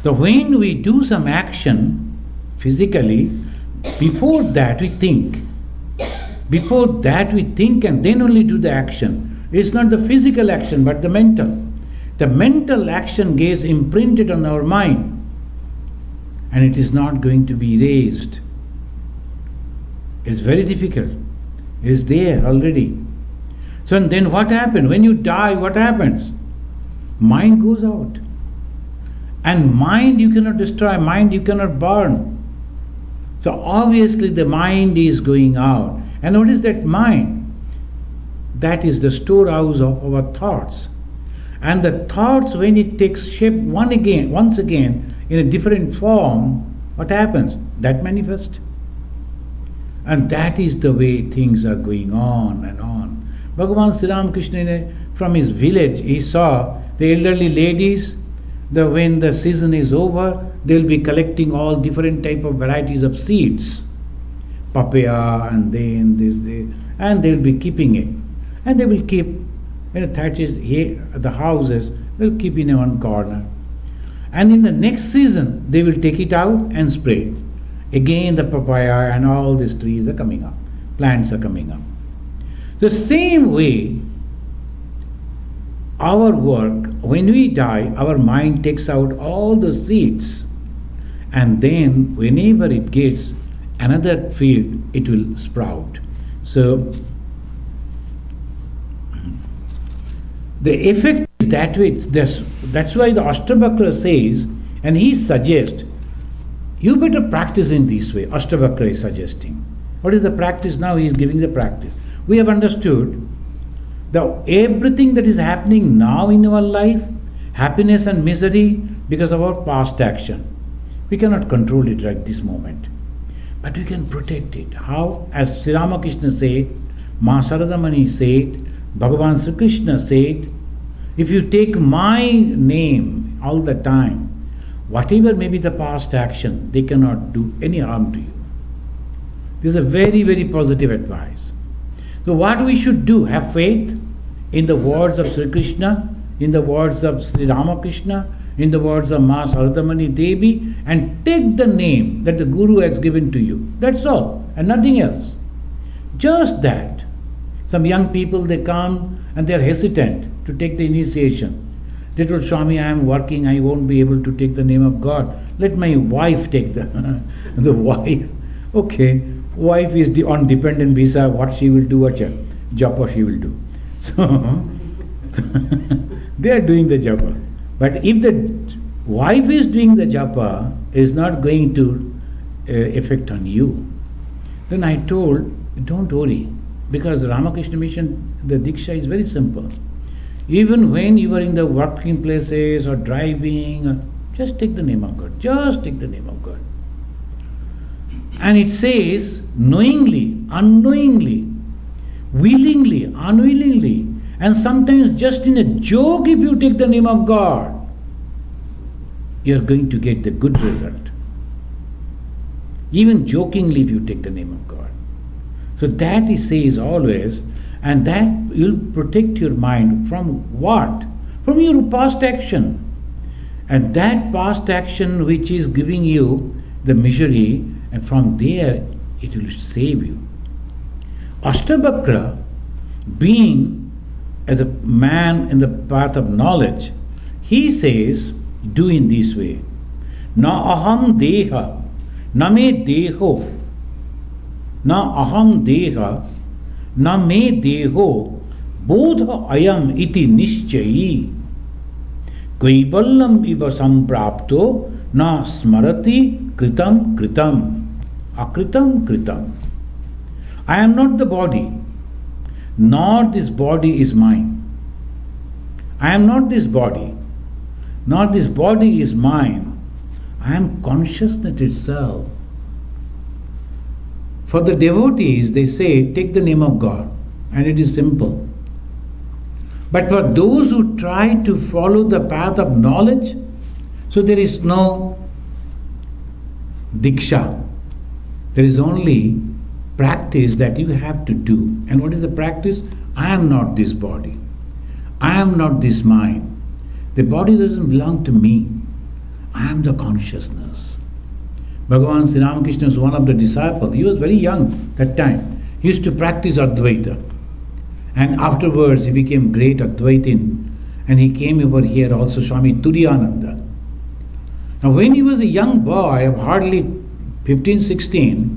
So when we do some action physically, before that we think. Before that we think and then only do the action. It's not the physical action but the mental. The mental action gets imprinted on our mind and it is not going to be erased. It's very difficult. It is there already. So then what happens? When you die, what happens? Mind goes out. And mind you cannot destroy, mind you cannot burn. So obviously the mind is going out. And what is that mind? That is the storehouse of our thoughts. And the thoughts, when it takes shape once again in a different form, what happens? That manifests. And that is the way things are going on and on. Bhagavan Sri Ramakrishna, from his village, he saw the elderly ladies, when the season is over, they will be collecting all different type of varieties of seeds. Papaya and then this, and they will be keeping it. And they will keep, that is here, the houses, they will keep in one corner. And in the next season, they will take it out and spray it. Again the papaya and all these trees are coming up. Plants are coming up. The same way, our work, when we die, our mind takes out all the seeds, and then whenever it gets another field, it will sprout. So the effect is that way. That's why the Astavakra says, and he suggests, you better practice in this way. Astavakra is suggesting. What is the practice now? He is giving the practice. We have understood that everything that is happening now in our life, happiness and misery, because of our past action. We cannot control it right this moment. But we can protect it. How? As Sri Ramakrishna said, Ma Saradamani said, Bhagavan Sri Krishna said, if you take my name all the time, whatever may be the past action, they cannot do any harm to you. This is a very, very positive advice. So what we should do? Have faith in the words of Sri Krishna, in the words of Sri Ramakrishna, in the words of Ma Saradamani Devi, and take the name that the Guru has given to you. That's all, and nothing else. Just that. Some young people, they come and they are hesitant to take the initiation. They told Swami, I am working, I won't be able to take the name of God. Let my wife take the wife. Okay, wife is on dependent visa, what she will do, what japa she will do. So, they are doing the japa. But if the wife is doing the japa, it is not going to affect on you. Then I told, don't worry, because Ramakrishna Mission, the Diksha is very simple. Even when you are in the working places or driving, just take the name of God. Just take the name of God. And it says, knowingly, unknowingly, willingly, unwillingly, and sometimes just in a joke, if you take the name of God, you are going to get the good result. Even jokingly, if you take the name of God. So that he says always, and that will protect your mind from what? From your past action. And that past action which is giving you the misery, and from there it will save you. Astavakra, being as a man in the path of knowledge, he says, do in this way. Na aham deha, na me deho, na aham deha, na me deho, bodha ayam iti nishchayi. Kaivallam iva samprapto, na smarati kritam kritam, akritam kritam. I am not the body, nor this body is mine. I am not this body, nor this body is mine. I am consciousness itself. For the devotees, they say, take the name of God, and it is simple. But for those who try to follow the path of knowledge, so there is no diksha. There is only practice that you have to do. And what is the practice? I am not this body. I am not this mind. The body doesn't belong to me. I am the consciousness. Bhagavan Sri Ramakrishna is one of the disciples. He was very young that time. He used to practice Advaita. And afterwards he became great Advaitin. And he came over here also, Swami Turiyananda. Now when he was a young boy of hardly 15, 16,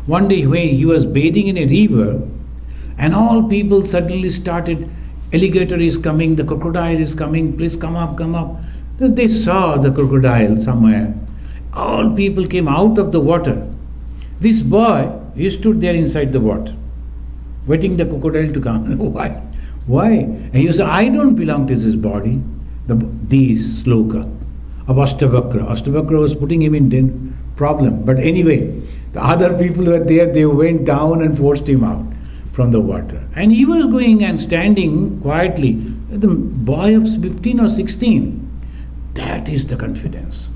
one day when he was bathing in a river, and all people suddenly started, alligator is coming, the crocodile is coming, please come up, come up. They saw the crocodile somewhere. All people came out of the water. This boy, he stood there inside the water, waiting the crocodile to come. Why? Why? And he said, I don't belong to this body. These sloka of Astavakra. Astavakra was putting him in problem. But anyway, the other people were there, they went down and forced him out from the water. And he was going and standing quietly. The boy of 15 or 16. That is the confidence.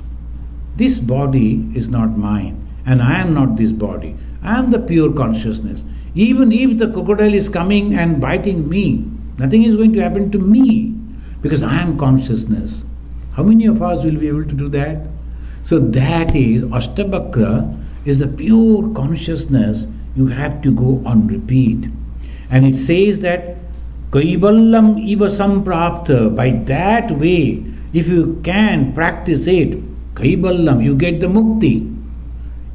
This body is not mine, and I am not this body. I am the pure consciousness. Even if the crocodile is coming and biting me, nothing is going to happen to me, because I am consciousness. How many of us will be able to do that? So that is, Astavakra is the pure consciousness. You have to go on repeat. And it says that Kaivallam iva samprapta, by that way, if you can practice it, Kaivallam, you get the mukti.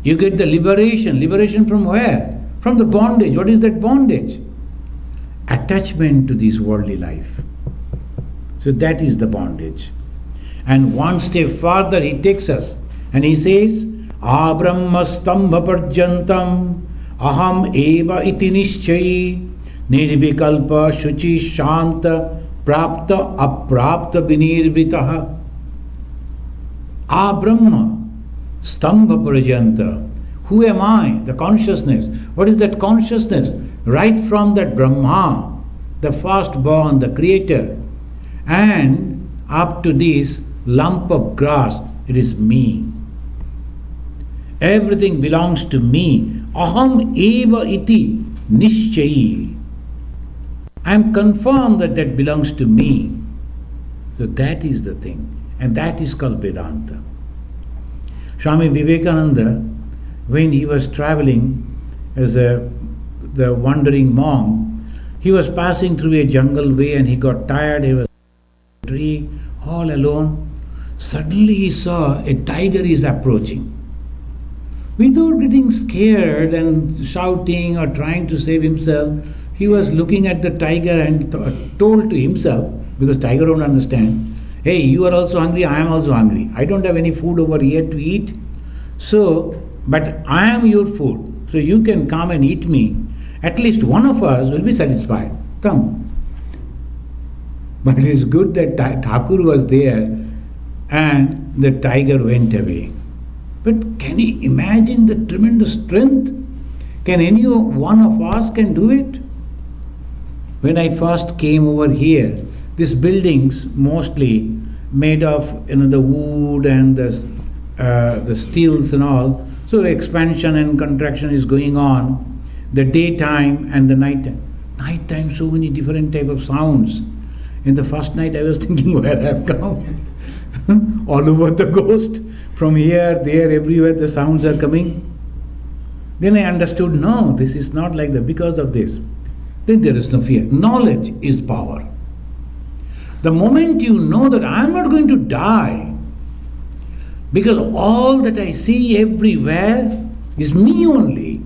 You get the liberation. Liberation from where? From the bondage. What is that bondage? Attachment to this worldly life. So that is the bondage. And one step further he takes us and he says, Abram stambha parjantam aham eva iti nishchayi nirvikalpa shuchi shanta prapta aprapta vinirvitaha. Abram stambha parjanta. Who am I? The consciousness. What is that consciousness? Right from that Brahma, the firstborn, the creator, and up to this lump of grass, it is me. Everything belongs to me. Aham eva iti nishchayi. I am confirmed that that belongs to me. So that is the thing. And that is called Vedanta. Swami Vivekananda, when he was traveling as the wandering monk, He was passing through a jungle way and he got tired. He was in a tree all alone. Suddenly he saw a tiger is approaching. Without getting scared and shouting or trying to save himself, he was looking at the tiger and told to himself, because tiger don't understand, hey, you are also hungry, I am also hungry. I don't have any food over here to eat. So, but I am your food. So you can come and eat me. At least one of us will be satisfied. Come. But it is good that Thakur was there and the tiger went away. But can you imagine the tremendous strength? Can any one of us can do it? When I first came over here, these buildings mostly made of the wood and the steels and all. So expansion and contraction is going on. The daytime and the nighttime. Nighttime, so many different type of sounds. In the first night I was thinking, where I have come? All over the ghost. From here, there, everywhere the sounds are coming. Then I understood, no, this is not like that because of this. Then there is no fear. Knowledge is power. The moment you know that I am not going to die, because all that I see everywhere is me only.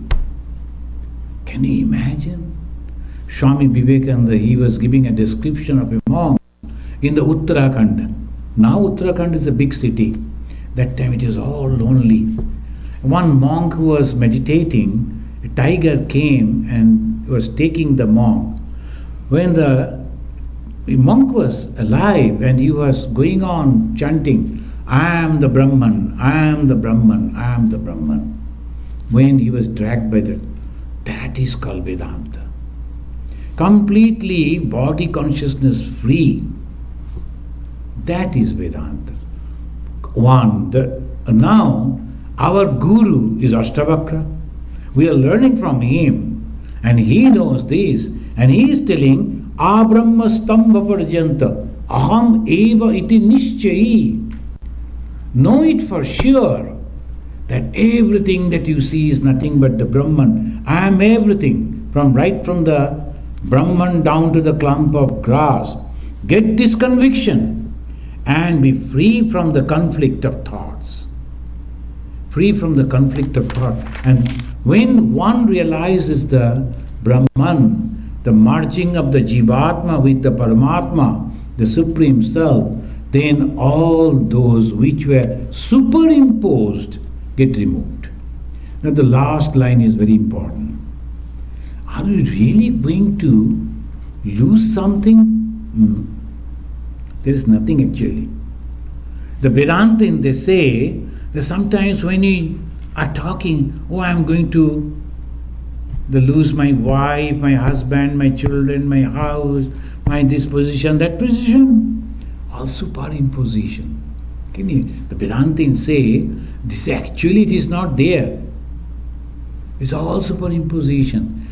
Can you imagine? Swami Vivekananda, he was giving a description of a monk in the Uttarakhand. Now Uttarakhand is a big city. That time it is all lonely. One monk who was meditating, a tiger came and was taking the monk. When the monk was alive and he was going on chanting, I am the Brahman, I am the Brahman, I am the Brahman. When he was dragged by that is called Vedanta. Completely body consciousness free. That is Vedanta. Now our guru is Astavakra. We are learning from him and he knows this and he is telling Abram stamba parjanta aham eva iti nishchayi. Know it for sure that everything that you see is nothing but the Brahman. I am everything, right from the Brahman down to the clump of grass. Get this conviction and be free from the conflict of thoughts. Free from the conflict of thought. And when one realizes the Brahman, the merging of the Jivatma with the Paramatma, the Supreme Self, then all those which were superimposed get removed. Now the last line is very important. Are we really going to lose something? There is nothing actually. The Vedanta, they say that sometimes when you are talking, I am going to lose my wife, my husband, my children, my house, my this position, that position, all superimposition. The Vedanta say, this actually it is not there. It's all superimposition.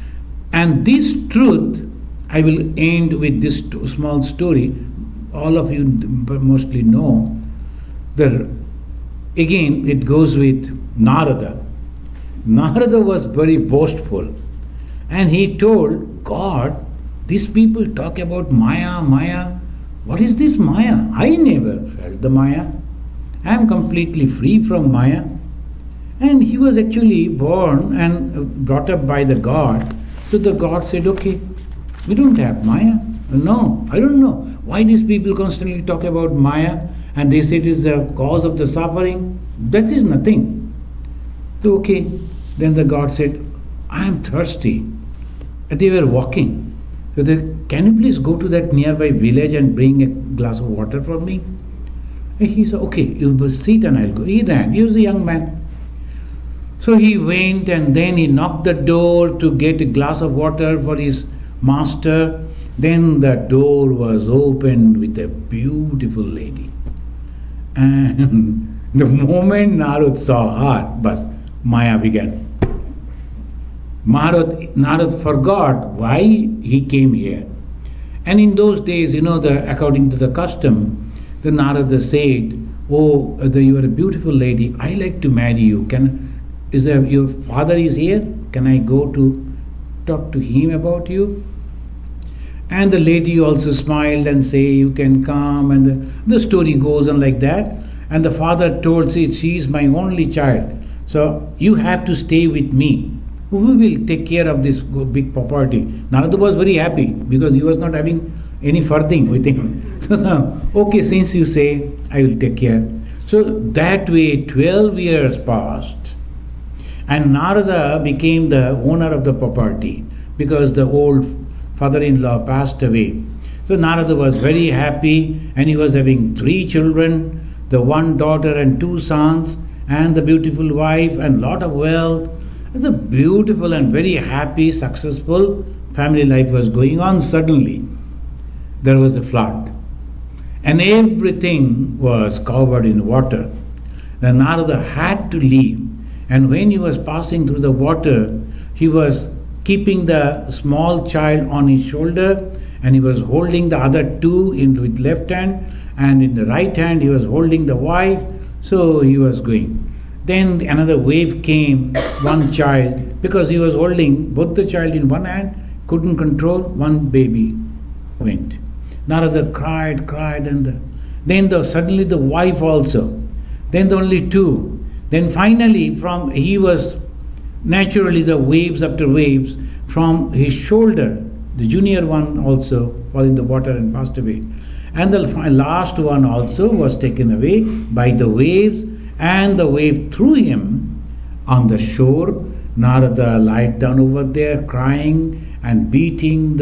And this truth, I will end with this small story. All of you mostly know. Again, it goes with Neruda. Neruda was very boastful. And he told God, these people talk about Maya, Maya. What is this Maya? I never felt the Maya. I am completely free from Maya. And he was actually born and brought up by the God. So the God said, okay, we don't have Maya. No, I don't know why these people constantly talk about Maya and they say it is the cause of the suffering. That is nothing. So okay, then the God said, I am thirsty. And they were walking. So they, can you please go to that nearby village and bring a glass of water for me? And he said, okay, you sit and I'll go. He ran. He was a young man. So he went and then he knocked the door to get a glass of water for his master. Then the door was opened with a beautiful lady. And the moment Narud saw her, but Maya began. Narud forgot why he came here. And in those days, according to the custom, the Narada said, you are a beautiful lady, I like to marry you. Your father is here? Can I go to talk to him about you? And the lady also smiled and say, you can come, and the story goes on like that. And the father told, see, she is my only child, so you have to stay with me. Who will take care of this big property? Narada was very happy because he was not having any furthing with him. So now, okay, since you say, I will take care. So that way 12 years passed, and Narada became the owner of the property because the old father-in-law passed away. So Narada was very happy, and he was having 3 children, the 1 daughter and 2 sons, and the beautiful wife and lot of wealth. It's a beautiful and very happy, successful family life was going on. Suddenly, there was a flood, and everything was covered in water. Then Narada had to leave, and when he was passing through the water, he was keeping the small child on his shoulder, and he was holding the other 2 with left hand, and in the right hand he was holding the wife. So he was going. Then another wave came, 1 child, because he was holding both the child in one hand, couldn't control, 1 baby went. Narada cried, and then suddenly the wife also. Then only 2. Then finally, he was naturally the waves after waves from his shoulder. The junior one also fell in the water and passed away. And the last one also was taken away by the waves, and the wave threw him on the shore. Narada lied down over there crying and beating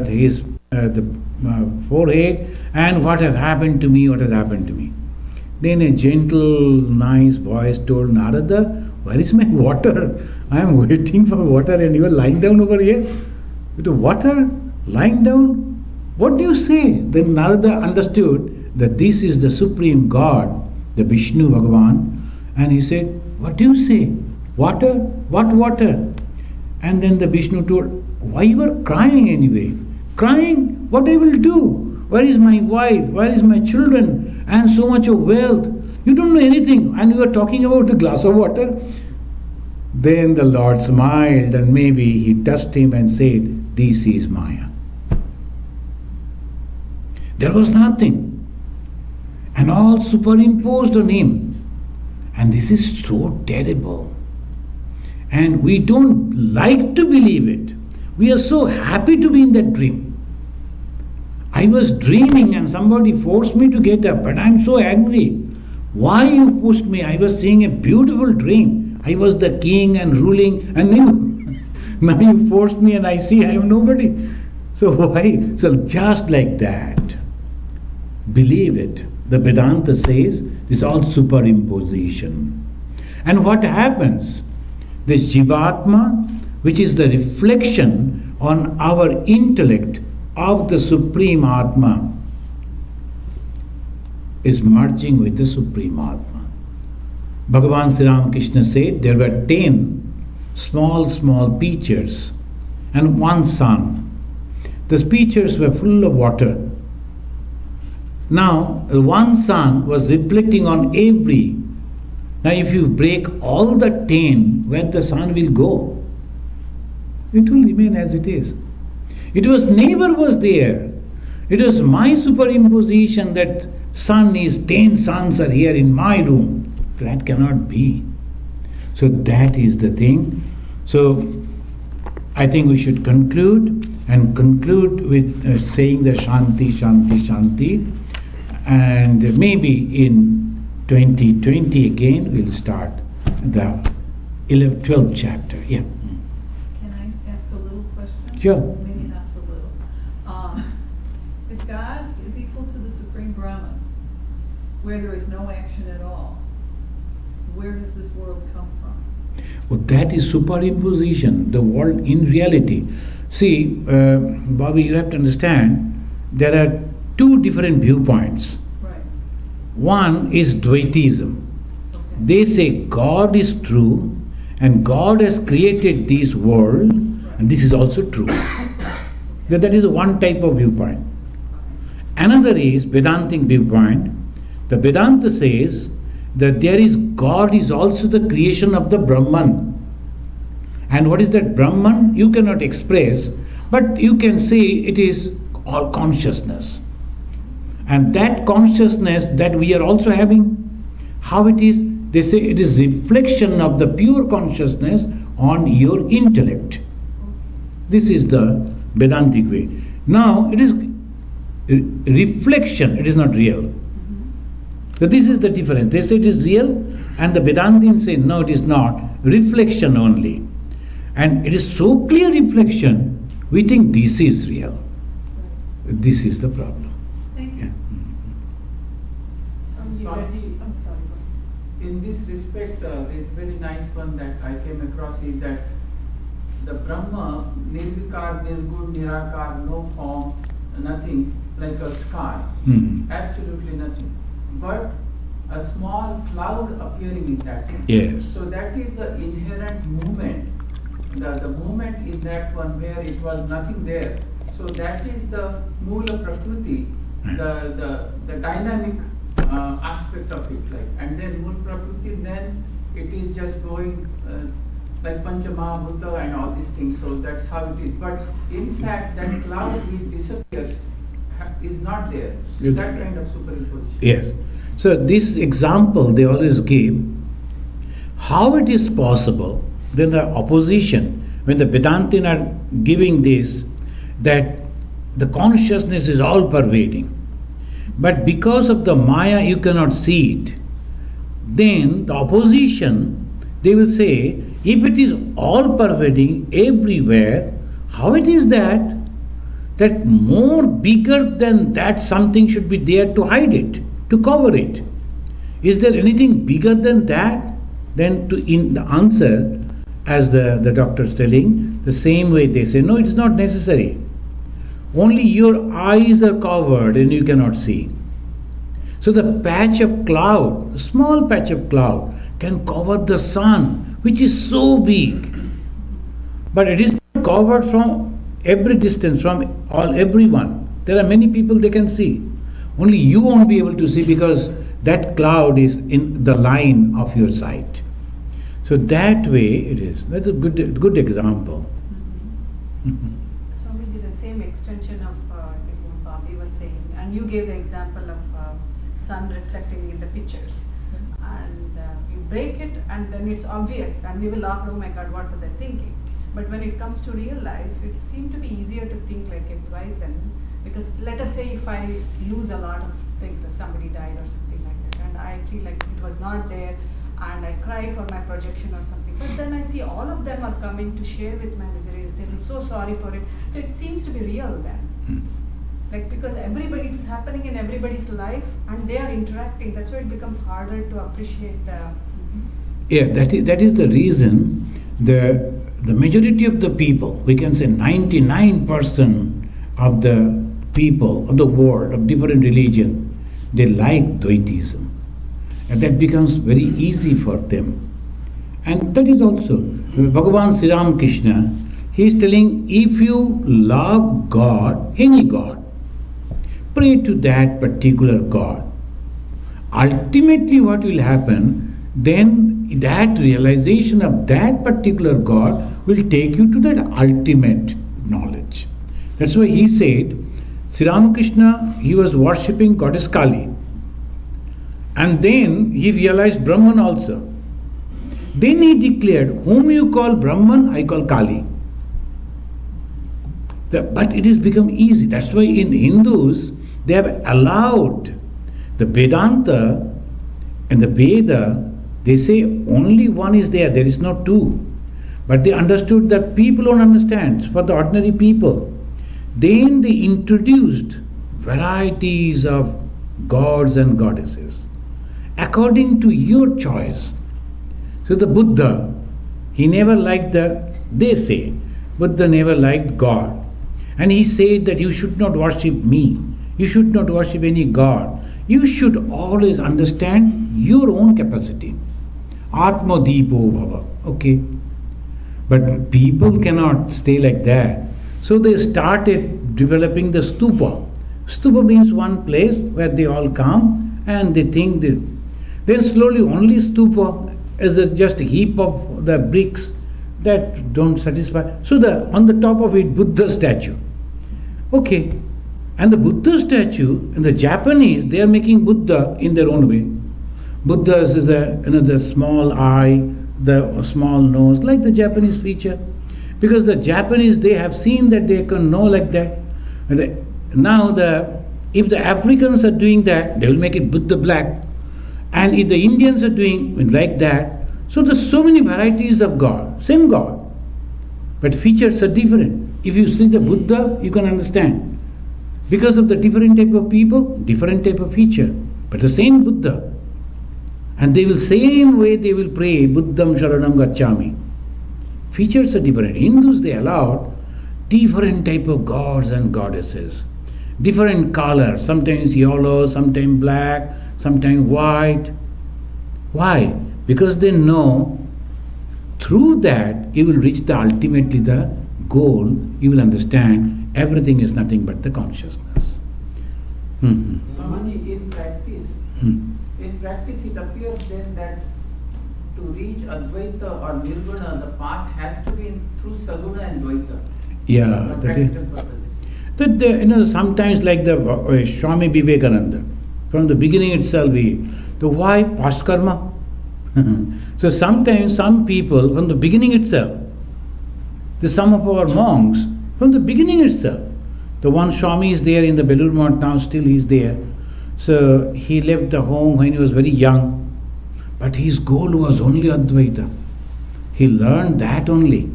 his forehead, and what has happened to me, what has happened to me. Then a gentle, nice voice told Narada, where is my water? I am waiting for water, and you are lying down over here. With water? Lying down? What do you say? Then Narada understood that this is the Supreme God, the Vishnu Raghavan, and he said, what do you say? Water? What water? And then the Vishnu told, why you are crying anyway? Crying? What I will do? Where is my wife? Where is my children? And so much of wealth. You don't know anything, and you are talking about the glass of water. Then the Lord smiled, and maybe he touched him and said, this is Maya. There was nothing, and all superimposed on him. And this is so terrible. And we don't like to believe it. We are so happy to be in that dream. I was dreaming and somebody forced me to get up, but I am so angry. Why you pushed me? I was seeing a beautiful dream. I was the king and ruling, and now you forced me and I see I am nobody. So why? So just like that, believe it. The Vedanta says this is all superimposition. And what happens? This Jivatma, which is the reflection on our intellect of the Supreme Atma, is merging with the Supreme Atma. Bhagavan Sri Ramakrishna said there were 10 small pitchers and 1 sun. The pitchers were full of water. Now, the 1 sun was reflecting on every. Now, if you break all the 10, where the sun will go? It will remain as it is. It was never was there. It was my superimposition that sun is 10 suns are here in my room. That cannot be. So that is the thing. So I think we should conclude with saying the Shanti, Shanti, Shanti. And maybe in 2020 again we'll start the 12th chapter. Yeah. Can I ask a little question? Sure. Maybe not so little. If God is equal to the Supreme Brahman, where there is no action at all, where does this world come from? Well, that is superimposition, the world in reality. See, Bobby, you have to understand, there are 2 different viewpoints. Right. One is Dvaitism. Okay. They say God is true and God has created this world, and this is also true. That is one type of viewpoint. Another is Vedantic viewpoint. The Vedanta says that there is God is also the creation of the Brahman. And what is that Brahman? You cannot express, But you can say it is all consciousness. And that consciousness that we are also having, how it is, they say it is reflection of the pure consciousness on your intellect. This is the Vedantic way. Now, it is reflection, it is not real. So this is the difference. They say it is real, and the Vedantians say no, it is not. Reflection only. And it is so clear reflection, we think this is real. This is the problem. Thank you. Swamiji, I'm sorry. in this respect, there's a very nice one that I came across is that the Brahma, Nirvikar, Nirgun, Nirakar, no form, nothing, like a sky, absolutely nothing. But a small cloud appearing in that one. Yes. So that is the inherent movement. The movement in that one where it was nothing there. So that is the Mula Prakriti, the dynamic aspect of it. Like, and then Mula Prakriti, then it is just going like Panchama, Buddha and all these things. So that's how it is. But in fact, that cloud which disappears is not there. Yes. That kind of superimposition. Yes. So this example they always give, how it is possible, then the opposition, when the Vedantin are giving this, that the consciousness is all pervading. But because of the Maya you cannot see it. Then the opposition, they will say, if it is all pervading everywhere, how it is that more bigger than that something should be there to hide it, to cover it? Is there anything bigger than that? Then in the answer, as the doctor is telling, the same way they say, no, it is not necessary. Only your eyes are covered and you cannot see. So the patch of cloud, a small patch of cloud, can cover the sun, which is so big. But it is not covered from every distance, from everyone. There are many people they can see. Only you won't be able to see because that cloud is in the line of your sight. So that way it is. That's a good example. Swamiji, the same extension of I think what Bobby was saying, and you gave the example of sun reflecting in the pictures. And you break it and then it's obvious and we will laugh, oh my God, what was I thinking? But when it comes to real life, it seemed to be easier to think like it, right then? Because let us say if I lose a lot of things, like somebody died or something like that, and I feel like it was not there, and I cry for my projection or something. But then I see all of them are coming to share with my misery. They say, I'm so sorry for it. So it seems to be real then. Like, because it's happening in everybody's life and they are interacting. That's why it becomes harder to appreciate the... Yeah, that is the reason the majority of the people, we can say 99% of the people of the world, of different religion, they like Dvaitism. And that becomes very easy for them. And that is also, Bhagavan Sri Ramakrishna, he is telling, if you love God, any God, pray to that particular God. Ultimately what will happen, then that realization of that particular God will take you to that ultimate knowledge. That's why he said, Sri Ramakrishna, he was worshipping goddess Kali. And then he realized Brahman also. Then he declared, whom you call Brahman, I call Kali. But it has become easy. That's why in Hindus, they have allowed the Vedanta and the Veda, they say only one is there is no two. But they understood that people don't understand, for the ordinary people. Then they introduced varieties of gods and goddesses according to your choice. So the Buddha, he never liked they say, Buddha never liked God. And he said that you should not worship me. You should not worship any God. You should always understand your own capacity. Atma Deepo Bhava. Okay. But people cannot stay like that. So they started developing the stupa. Stupa means one place where they all come and they think then slowly only stupa is just a heap of the bricks that don't satisfy. So on the top of it, Buddha statue. Okay. And the Buddha statue, in the Japanese, they are making Buddha in their own way. Buddha is the small eye, the small nose, like the Japanese feature. Because the Japanese, they have seen that they can know like that. Now, if the Africans are doing that, they will make it Buddha black. And if the Indians are doing like that, so there's so many varieties of God, same God, but features are different. If you see the Buddha, you can understand. Because of the different type of people, different type of feature, but the same Buddha. And they will same way they will pray, Buddham Sharanam Gacchami. Features are different. Hindus, they allowed different type of gods and goddesses. Different colors, sometimes yellow, sometimes black, sometimes white. Why? Because they know through that you will reach ultimately the goal. You will understand everything is nothing but the consciousness. Swamiji, in practice it appears then that to reach Advaita or Nirguna, the path has to be through Saguna and Dvaita. Yeah, for practical purposes. Sometimes like the Swami Vivekananda, from the beginning itself, the why past karma. So sometimes some people from the beginning itself, some of our monks from the beginning itself, the one Swami is there in the Belur Math now, still he is there. So he left the home when he was very young, but his goal was only Advaita. He learned that only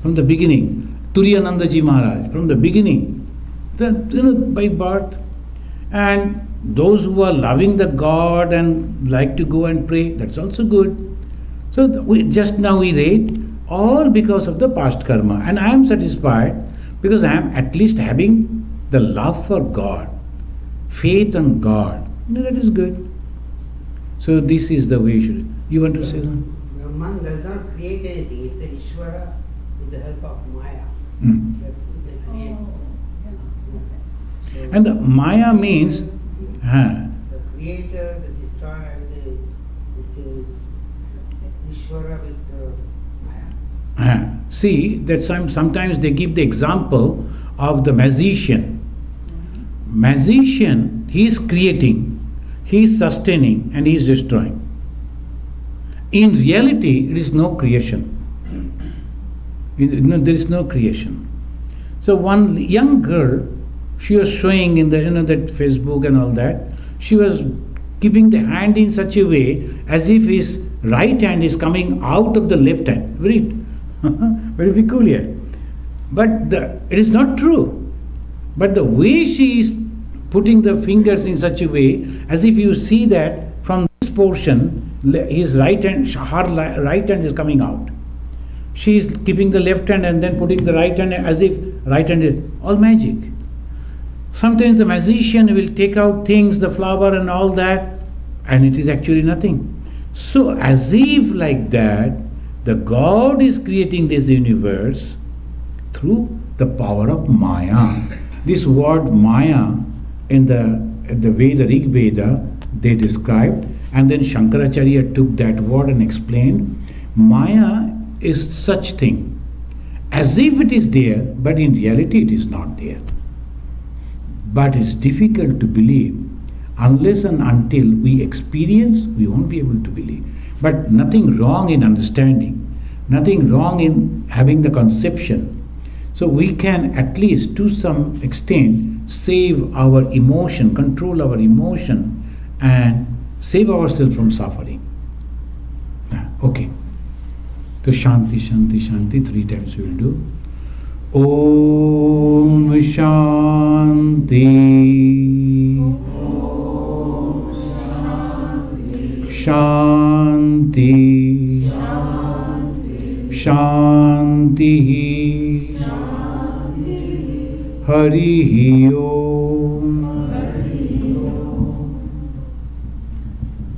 from the beginning. Turiyanandaji Maharaj, from the beginning, by birth. And those who are loving the God and like to go and pray, that's also good. So just now we read, all because of the past karma. And I am satisfied because I am at least having the love for God, faith on God. That is good. So this is the way you want to say something? Brahman does not create anything. It's the Ishvara with the help of Maya. That's what they create. So And the Maya means the creator, the destroyer, this thing is Ishvara with Maya. See, that sometimes they give the example of the magician. Magician, he is creating, he is sustaining, and he is destroying. In reality, it is no creation. There is no creation. So one young girl, she was showing in the that Facebook and all that, she was keeping the hand in such a way as if his right hand is coming out of the left hand. Very, very peculiar. But it is not true. But the way she is putting the fingers in such a way, as if you see that from this portion, his right hand, Shahar right hand is coming out. She is keeping the left hand and then putting the right hand as if right hand is all magic. Sometimes the magician will take out things, the flower and all that, and it is actually nothing. So as if like that, the God is creating this universe through the power of Maya. This word Maya in the Veda, Rig Veda, they described, and then Shankaracharya took that word and explained, Maya is such thing, as if it is there, but in reality it is not there. But it's difficult to believe. Unless and until we experience, we won't be able to believe. But nothing wrong in understanding, nothing wrong in having the conception. So we can at least to some extent save our emotion, control our emotion, and save ourselves from suffering. Okay. So Shanti, Shanti, Shanti, 3 times we will do. Om Shanti. Om Shanti. Shanti. Shanti. Hari Om.